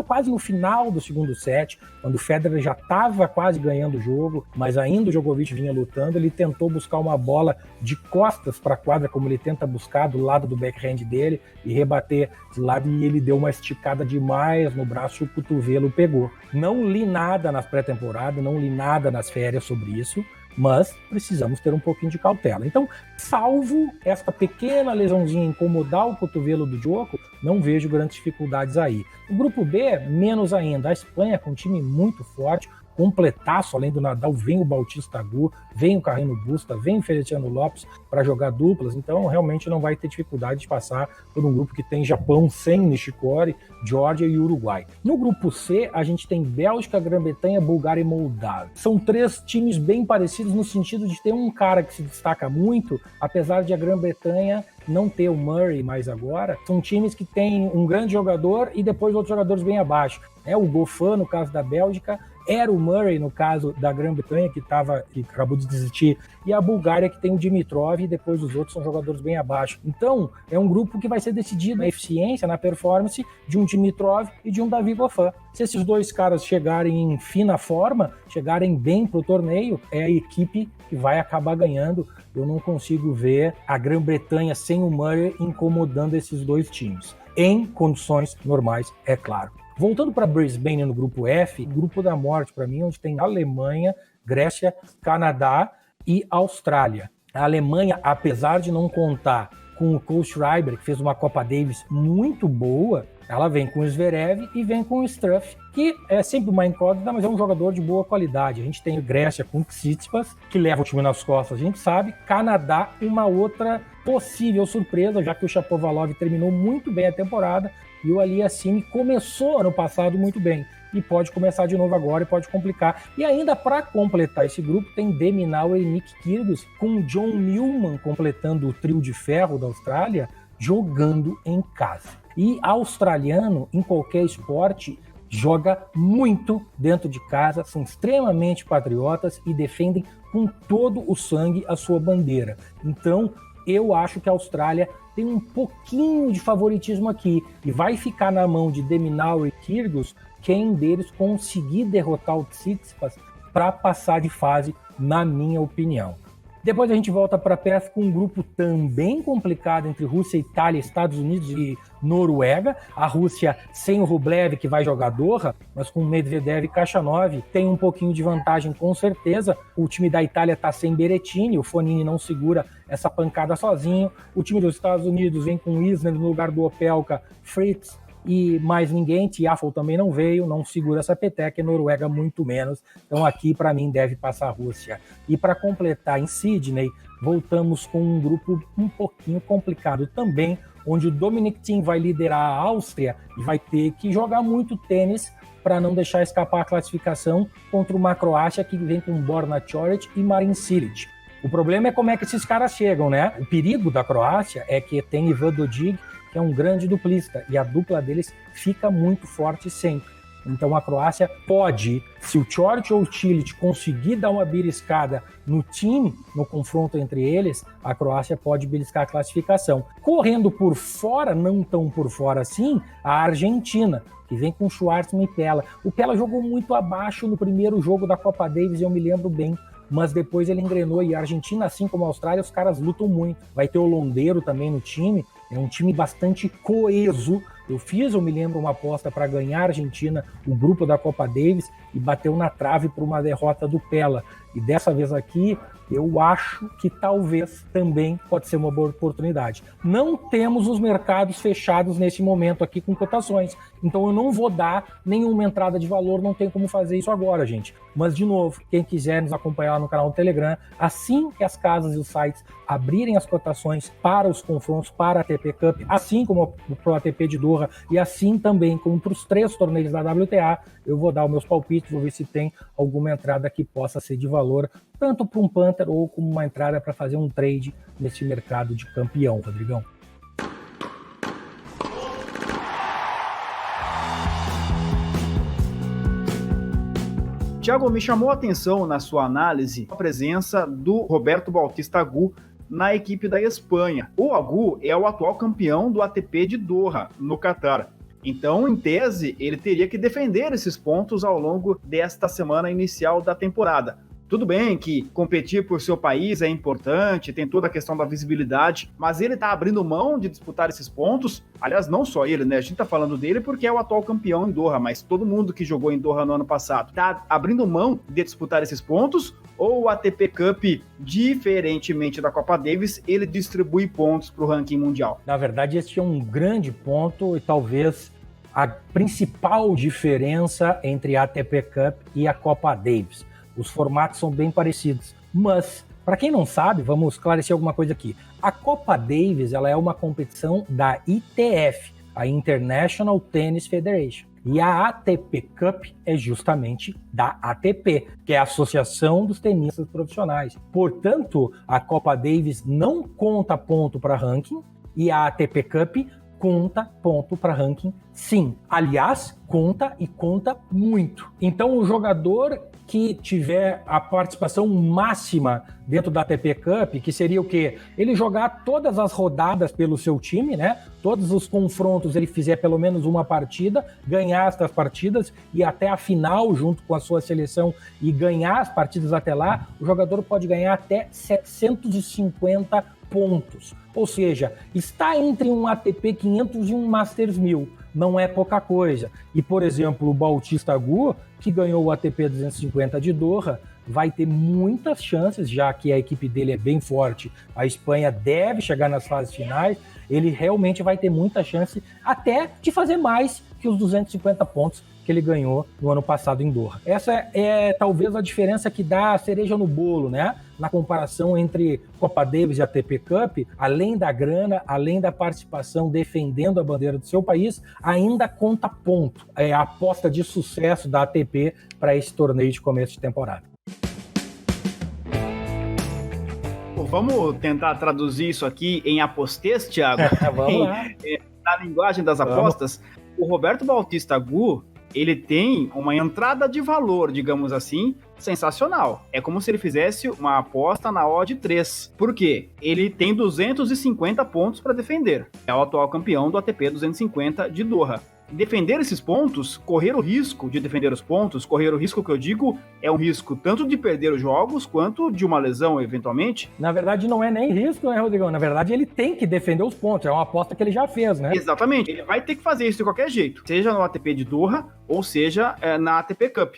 quase no final do segundo set, quando o Federer já estava quase ganhando o jogo, mas ainda o Djokovic vinha lutando, ele tentou buscar uma bola de costas para a quadra, como ele tenta buscar do lado do backhand dele e rebater de lado, e ele deu uma esticada demais no braço e o cotovelo pegou. Não li nada nas pré-temporada, não li nada nas férias sobre isso, mas precisamos ter um pouquinho de cautela. Então, salvo esta pequena lesãozinha incomodar o cotovelo do Djoko, não vejo grandes dificuldades aí. O grupo B, menos ainda. A Espanha com um time muito forte, completaço, além do Nadal, vem o Bautista Agut, vem o Carreño Busta, vem o Feliciano Lopes para jogar duplas, então realmente não vai ter dificuldade de passar por um grupo que tem Japão sem Nishikori, Geórgia e Uruguai. No grupo C, a gente tem Bélgica, Grã-Bretanha, Bulgária e Moldávia. São 3 times bem parecidos no sentido de ter um cara que se destaca muito, apesar de a Grã-Bretanha não ter o Murray mais agora. São times que têm um grande jogador e depois outros jogadores bem abaixo. O Goffin, no caso da Bélgica, era o Murray, no caso da Grã-Bretanha, que acabou de desistir, e a Bulgária, que tem o Dimitrov, e depois os outros são jogadores bem abaixo. Então, é um grupo que vai ser decidido na eficiência, na performance de um Dimitrov e de um Davi Goffin. Se esses dois caras chegarem em fina forma, chegarem bem pro torneio, é a equipe que vai acabar ganhando. Eu não consigo ver a Grã-Bretanha sem o Murray incomodando esses dois times. Em condições normais, é claro. Voltando para Brisbane no grupo F, o grupo da morte para mim, onde tem Alemanha, Grécia, Canadá e Austrália. A Alemanha, apesar de não contar com o Cole Schreiber, que fez uma Copa Davis muito boa, ela vem com o Zverev e vem com o Struff, que é sempre uma incógnita, mas é um jogador de boa qualidade. A gente tem a Grécia com o Tsitsipas, que leva o time nas costas, a gente sabe. Canadá, uma outra possível surpresa, já que o Shapovalov terminou muito bem a temporada e o Aliassime começou ano passado muito bem. E pode começar de novo agora e pode complicar. E ainda para completar esse grupo, tem De Minaur e Nick Kyrgios, com John Millman completando o trio de ferro da Austrália, jogando em casa. E australiano, em qualquer esporte, joga muito dentro de casa, são extremamente patriotas e defendem com todo o sangue a sua bandeira. Então, eu acho que a Austrália tem um pouquinho de favoritismo aqui e vai ficar na mão de De Minaur e Kyrgios quem deles conseguir derrotar o Tsitsipas para passar de fase, na minha opinião. Depois a gente volta para Perth com um grupo também complicado entre Rússia, Itália, Estados Unidos e Noruega. A Rússia sem o Rublev, que vai jogar Doha, mas com Medvedev e Khachanov tem um pouquinho de vantagem com certeza. O time da Itália está sem Berrettini, o Fognini não segura essa pancada sozinho. O time dos Estados Unidos vem com Isner no lugar do Opelka, Fritz e mais ninguém. Tiafoe também não veio, não segura essa peteca, e Noruega muito menos. Então aqui para mim deve passar a Rússia. E para completar em Sydney, voltamos com um grupo um pouquinho complicado também, onde o Dominic Thiem vai liderar a Áustria e vai ter que jogar muito tênis para não deixar escapar a classificação contra uma Croácia que vem com Borna Coric e Marin Cilic. O problema é como é que esses caras chegam, né? O perigo da Croácia é que tem Ivan Dodig, que é um grande duplista, e a dupla deles fica muito forte sempre. Então a Croácia pode, se o Coric ou o Cilic conseguir dar uma beliscada no time, no confronto entre eles, a Croácia pode beliscar a classificação. Correndo por fora, não tão por fora assim, a Argentina, que vem com Schwartzman e Pella. O Pella jogou muito abaixo no primeiro jogo da Copa Davis, eu me lembro bem, mas depois ele engrenou, e a Argentina, assim como a Austrália, os caras lutam muito. Vai ter o Londeiro também no time, é um time bastante coeso. Eu me lembro, uma aposta para ganhar a Argentina, o grupo da Copa Davis, e bateu na trave por uma derrota do Pella. E dessa vez aqui, eu acho que talvez também pode ser uma boa oportunidade. Não temos os mercados fechados nesse momento aqui com cotações, então eu não vou dar nenhuma entrada de valor, não tem como fazer isso agora, gente. Mas, de novo, quem quiser nos acompanhar no canal do Telegram, assim que as casas e os sites abrirem as cotações para os confrontos para a ATP Cup, assim como para o ATP de Doha, e assim também como para os 3 torneios da WTA, eu vou dar os meus palpites, vou ver se tem alguma entrada que possa ser de valor, tanto para um Panther ou como uma entrada para fazer um trade nesse mercado de campeão, Rodrigão. Thiago, me chamou a atenção na sua análise a presença do Roberto Bautista Agut na equipe da Espanha. O Agut é o atual campeão do ATP de Doha, no Catar. Então, em tese, ele teria que defender esses pontos ao longo desta semana inicial da temporada. Tudo bem que competir por seu país é importante, tem toda a questão da visibilidade, mas ele está abrindo mão de disputar esses pontos. Aliás, não só ele, né? A gente está falando dele porque é o atual campeão em Doha, mas todo mundo que jogou em Doha no ano passado está abrindo mão de disputar esses pontos? Ou o ATP Cup, diferentemente da Copa Davis, ele distribui pontos para o ranking mundial? Na verdade, esse é um grande ponto e talvez a principal diferença entre a ATP Cup e a Copa Davis. Os formatos são bem parecidos, mas, para quem não sabe, vamos esclarecer alguma coisa aqui. A Copa Davis ela é uma competição da ITF, a International Tennis Federation, e a ATP Cup é justamente da ATP, que é a Associação dos Tenistas Profissionais. Portanto, a Copa Davis não conta ponto para ranking, e a ATP Cup conta ponto para ranking, sim. Aliás, conta e conta muito. Então, o jogador que tiver a participação máxima dentro da ATP Cup, que seria o quê? Ele jogar todas as rodadas pelo seu time, né? Todos os confrontos ele fizer pelo menos uma partida, ganhar essas partidas e até a final junto com a sua seleção e ganhar as partidas até lá, o jogador pode ganhar até 750 pontos. Ou seja, está entre um ATP 500 e um Masters 1000. Não é pouca coisa. E, por exemplo, o Bautista Agut, que ganhou o ATP 250 de Doha, vai ter muitas chances, já que a equipe dele é bem forte. A Espanha deve chegar nas fases finais. Ele realmente vai ter muita chance até de fazer mais que os 250 pontos que ele ganhou no ano passado em Doha. Essa é talvez a diferença que dá a cereja no bolo, né? Na comparação entre Copa Davis e ATP Cup, além da grana, além da participação defendendo a bandeira do seu país, ainda conta ponto. É a aposta de sucesso da ATP para esse torneio de começo de temporada. Vamos tentar traduzir isso aqui em apostês, Thiago? Vamos lá. Na linguagem das apostas, o Roberto Bautista Agut, ele tem uma entrada de valor, digamos assim, sensacional. É como se ele fizesse uma aposta na odd 3. Por quê? Ele tem 250 pontos para defender. É o atual campeão do ATP 250 de Doha. Defender esses pontos, correr o risco de defender os pontos, correr o risco que eu digo é um risco tanto de perder os jogos quanto de uma lesão eventualmente. Na verdade não é nem risco, né, Rodrigão? Na verdade ele tem que defender os pontos, é uma aposta que ele já fez, né? Exatamente, ele vai ter que fazer isso de qualquer jeito, seja no ATP de Doha ou seja na ATP Cup.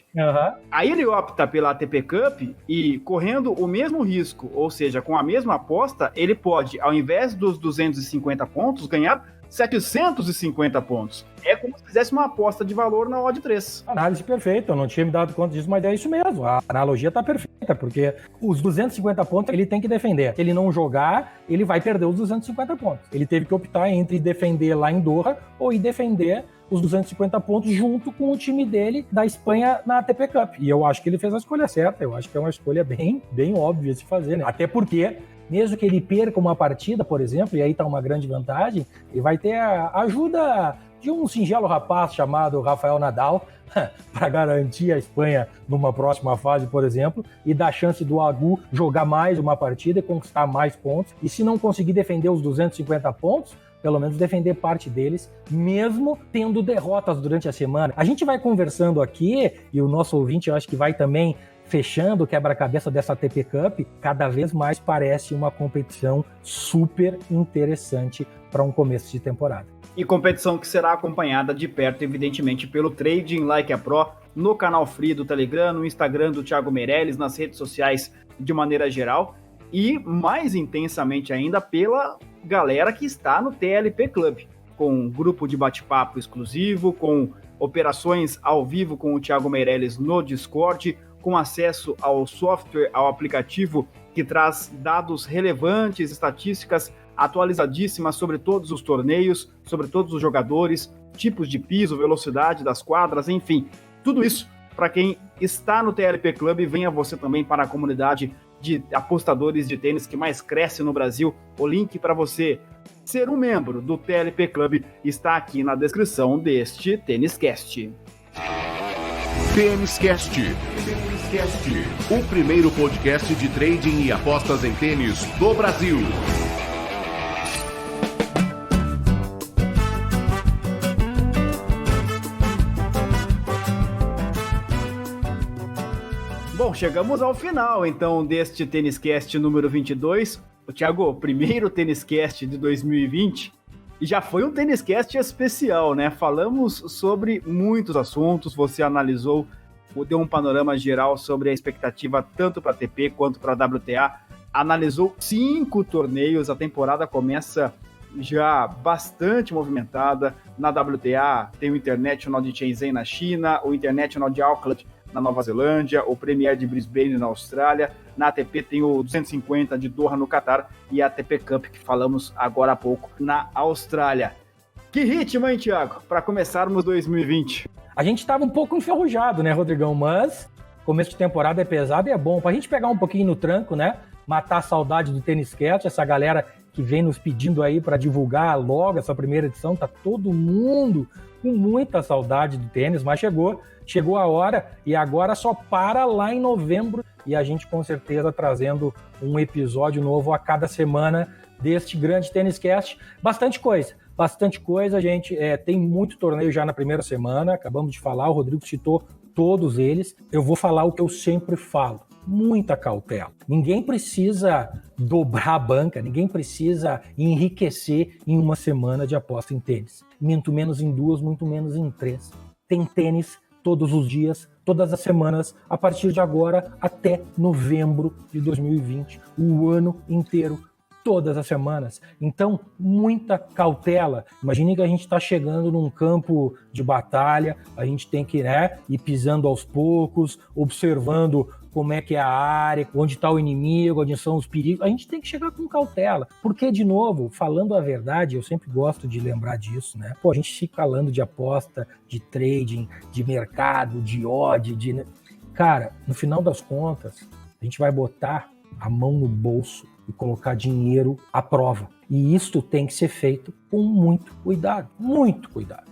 Aí ele opta pela ATP Cup e correndo o mesmo risco, ou seja, com a mesma aposta, ele pode, ao invés dos 250 pontos, ganhar 750 pontos. É como se fizesse uma aposta de valor na odd 3. Análise perfeita, eu não tinha me dado conta disso, mas é isso mesmo. A analogia está perfeita, porque os 250 pontos ele tem que defender. Se ele não jogar, ele vai perder os 250 pontos. Ele teve que optar entre defender lá em Doha ou ir defender os 250 pontos junto com o time dele da Espanha na ATP Cup. E eu acho que ele fez a escolha certa, eu acho que é uma escolha bem óbvia de se fazer, né? Até porque mesmo que ele perca uma partida, por exemplo, e aí está uma grande vantagem, ele vai ter a ajuda de um singelo rapaz chamado Rafael Nadal para garantir a Espanha numa próxima fase, por exemplo, e dar chance do Agut jogar mais uma partida e conquistar mais pontos. E se não conseguir defender os 250 pontos, pelo menos defender parte deles, mesmo tendo derrotas durante a semana. A gente vai conversando aqui, e o nosso ouvinte eu acho que vai também fechando o quebra-cabeça dessa ATP Cup, cada vez mais parece uma competição super interessante para um começo de temporada. E competição que será acompanhada de perto, evidentemente, pelo Trading Like a Pro, no canal Free do Telegram, no Instagram do Thiago Meirelles, nas redes sociais de maneira geral, e mais intensamente ainda pela galera que está no TLP Club, com um grupo de bate-papo exclusivo, com operações ao vivo com o Thiago Meirelles no Discord, com acesso ao software, ao aplicativo que traz dados relevantes, estatísticas atualizadíssimas sobre todos os torneios, sobre todos os jogadores, tipos de piso, velocidade das quadras, enfim, tudo isso para quem está no TLP Club. Venha você também para a comunidade de apostadores de tênis que mais cresce no Brasil. O link para você ser um membro do TLP Club está aqui na descrição deste TênisCast. TênisCast, o primeiro podcast de trading e apostas em tênis do Brasil. Bom, chegamos ao final, então, deste TênisCast número 22. Thiago, primeiro TênisCast de 2020, e já foi um TênisCast especial, né? Falamos sobre muitos assuntos, você analisou, deu um panorama geral sobre a expectativa tanto para a ATP quanto para a WTA, analisou 5 torneios, a temporada começa já bastante movimentada. Na WTA tem o International de Shenzhen na China, o International de Auckland na Nova Zelândia, o Premier de Brisbane na Austrália. Na ATP tem o 250 de Doha no Catar e a ATP Cup, que falamos agora há pouco, na Austrália. Que ritmo, hein, Thiago? Para começarmos 2020. A gente estava um pouco enferrujado, né, Rodrigão? Mas começo de temporada é pesado e é bom. Pra gente pegar um pouquinho no tranco, né? Matar a saudade do TênisCast, essa galera que vem nos pedindo aí para divulgar logo essa primeira edição. Tá todo mundo com muita saudade do tênis, mas chegou a hora e agora só para lá em novembro e a gente com certeza trazendo um episódio novo a cada semana deste grande Tênis Cast. Bastante coisa, gente. Tem muito torneio já na primeira semana, acabamos de falar, o Rodrigo citou todos eles. Eu vou falar o que eu sempre falo. Muita cautela. Ninguém precisa dobrar a banca, ninguém precisa enriquecer em uma semana de aposta em tênis. Muito menos em 2, muito menos em 3. Tem tênis todos os dias, todas as semanas, a partir de agora até novembro de 2020, o ano inteiro, todas as semanas. Então, muita cautela. Imagine que a gente está chegando num campo de batalha, a gente tem que ir pisando aos poucos, observando como é que é a área, onde está o inimigo, onde são os perigos. A gente tem que chegar com cautela. Porque, de novo, falando a verdade, eu sempre gosto de lembrar disso, né? A gente fica falando de aposta, de trading, de mercado, de odd, Cara, no final das contas, a gente vai botar a mão no bolso e colocar dinheiro à prova. E isto tem que ser feito com muito cuidado, muito cuidado.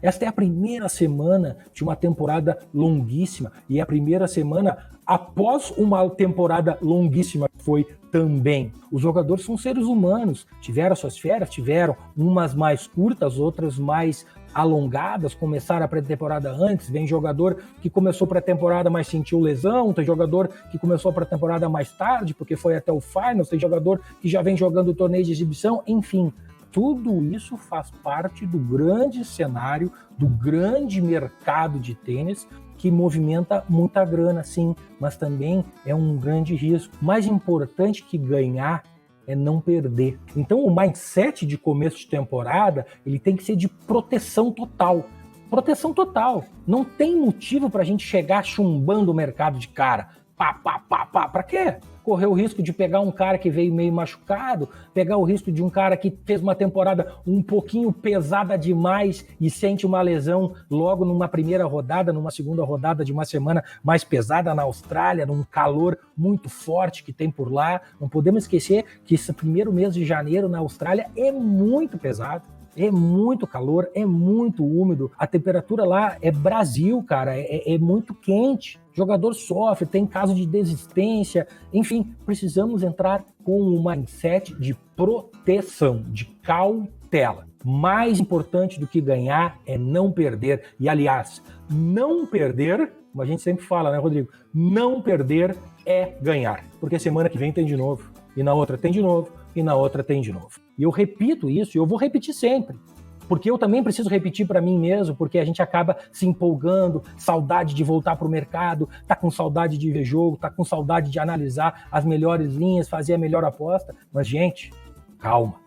Esta é a primeira semana de uma temporada longuíssima e é a primeira semana após uma temporada longuíssima que foi também. Os jogadores são seres humanos, tiveram suas férias, tiveram umas mais curtas, outras mais alongadas, começaram a pré-temporada antes, vem jogador que começou pré-temporada mas sentiu lesão, tem jogador que começou a pré-temporada mais tarde porque foi até o Finals, tem jogador que já vem jogando o torneio de exibição, enfim. Tudo isso faz parte do grande cenário, do grande mercado de tênis, que movimenta muita grana, sim, mas também é um grande risco. Mais importante que ganhar é não perder. Então o mindset de começo de temporada, ele tem que ser de proteção total. Proteção total. Não tem motivo para a gente chegar chumbando o mercado de cara. Para quê? Correr o risco de pegar um cara que veio meio machucado, pegar o risco de um cara que fez uma temporada um pouquinho pesada demais e sente uma lesão logo numa primeira rodada, numa segunda rodada de uma semana mais pesada na Austrália, num calor muito forte que tem por lá. Não podemos esquecer que esse primeiro mês de janeiro na Austrália é muito pesado. É muito calor, é muito úmido. A temperatura lá é Brasil, cara, é muito quente. O jogador sofre, tem caso de desistência. Enfim, precisamos entrar com um mindset de proteção, de cautela. Mais importante do que ganhar é não perder. E, aliás, não perder, como a gente sempre fala, né, Rodrigo? Não perder é ganhar. Porque semana que vem tem de novo, e na outra tem de novo, e na outra tem de novo. E eu repito isso, e eu vou repetir sempre, porque eu também preciso repetir para mim mesmo, porque a gente acaba se empolgando, saudade de voltar para o mercado, tá com saudade de ver jogo, tá com saudade de analisar as melhores linhas, fazer a melhor aposta. Mas, gente, calma.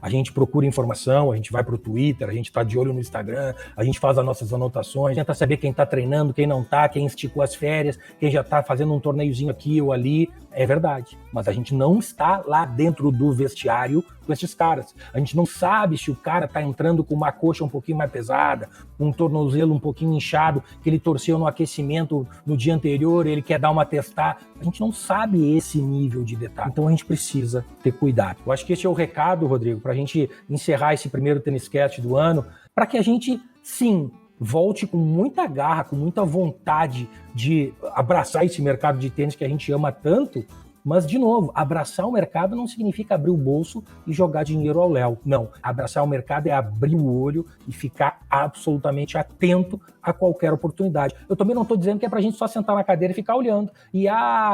A gente procura informação, a gente vai pro Twitter, a gente tá de olho no Instagram, a gente faz as nossas anotações, tenta saber quem tá treinando, quem não tá, quem esticou as férias, quem já tá fazendo um torneiozinho aqui ou ali. É verdade, mas a gente não está lá dentro do vestiário com esses caras. A gente não sabe se o cara tá entrando com uma coxa um pouquinho mais pesada, um tornozelo um pouquinho inchado, que ele torceu no aquecimento no dia anterior, ele quer dar uma testada. A gente não sabe esse nível de detalhe. Então a gente precisa ter cuidado. Eu acho que esse é o recado, Rodrigo, para a gente encerrar esse primeiro Tênis Cast do ano, para que a gente, sim, volte com muita garra, com muita vontade de abraçar esse mercado de tênis que a gente ama tanto, mas, de novo, abraçar o mercado não significa abrir o bolso e jogar dinheiro ao léu. Não, abraçar o mercado é abrir o olho e ficar absolutamente atento a qualquer oportunidade. Eu também não estou dizendo que é para a gente só sentar na cadeira e ficar olhando e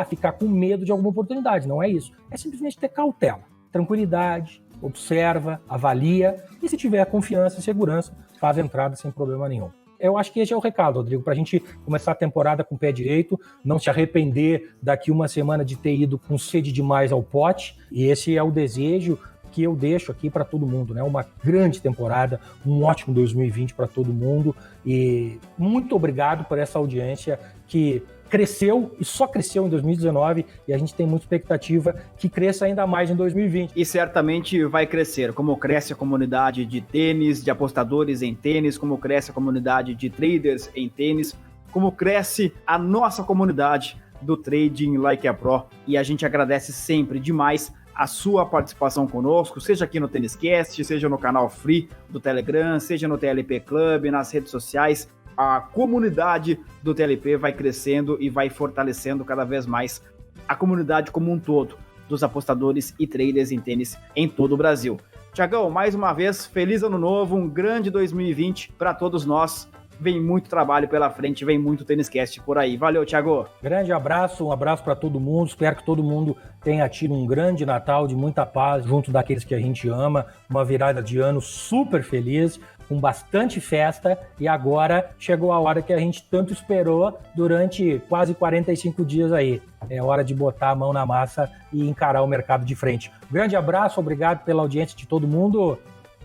ficar com medo de alguma oportunidade. Não é isso. É simplesmente ter cautela, tranquilidade, observa, avalia e, se tiver confiança e segurança, faz a entrada sem problema nenhum. Eu acho que esse é o recado, Rodrigo, para a gente começar a temporada com o pé direito, não se arrepender daqui uma semana de ter ido com sede demais ao pote, e esse é o desejo que eu deixo aqui para todo mundo, né? Uma grande temporada, um ótimo 2020 para todo mundo, e muito obrigado por essa audiência que cresceu e só cresceu em 2019 e a gente tem muita expectativa que cresça ainda mais em 2020. E certamente vai crescer, como cresce a comunidade de tênis, de apostadores em tênis, como cresce a comunidade de traders em tênis, como cresce a nossa comunidade do Trading Like a Pro. E a gente agradece sempre demais a sua participação conosco, seja aqui no TênisCast, seja no canal Free do Telegram, seja no TLP Club, nas redes sociais. A comunidade do TLP vai crescendo e vai fortalecendo cada vez mais a comunidade como um todo, dos apostadores e traders em tênis em todo o Brasil. Tiagão, mais uma vez, feliz ano novo, um grande 2020 para todos nós. Vem muito trabalho pela frente, vem muito TênisCast por aí. Valeu, Thiago. Grande abraço, um abraço para todo mundo. Espero que todo mundo tenha tido um grande Natal de muita paz junto daqueles que a gente ama. Uma virada de ano super feliz, com bastante festa. E agora chegou a hora que a gente tanto esperou durante quase 45 dias aí. É hora de botar a mão na massa e encarar o mercado de frente. Grande abraço, obrigado pela audiência de todo mundo.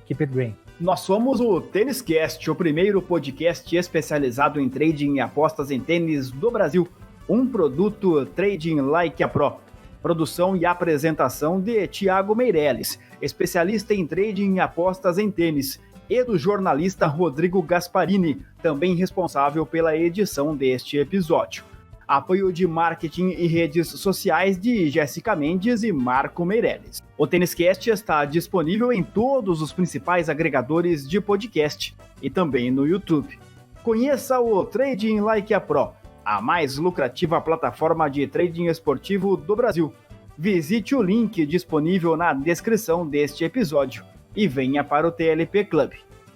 Keep it green. Nós somos o TênisCast, o primeiro podcast especializado em trading e apostas em tênis do Brasil. Um produto Trading Like a Pro. Produção e apresentação de Thiago Meirelles, especialista em trading e apostas em tênis, e do jornalista Rodrigo Gasparini, também responsável pela edição deste episódio. Apoio de marketing e redes sociais de Jéssica Mendes e Marco Meirelles. O TênisCast está disponível em todos os principais agregadores de podcast e também no YouTube. Conheça o Trading Like a Pro, a mais lucrativa plataforma de trading esportivo do Brasil. Visite o link disponível na descrição deste episódio e venha para o TLP Club.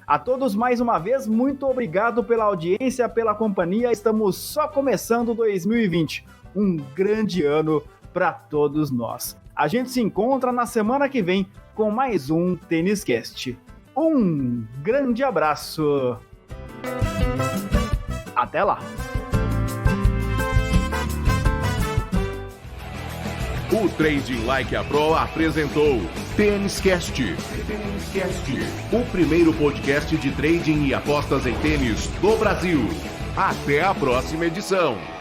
A todos, mais uma vez, muito obrigado pela audiência, pela companhia. Estamos só começando 2020. Um grande ano para todos nós. A gente se encontra na semana que vem com mais um TênisCast. Um grande abraço. Até lá. O Trading Like a Pro apresentou TênisCast, o primeiro podcast de trading e apostas em tênis do Brasil. Até a próxima edição.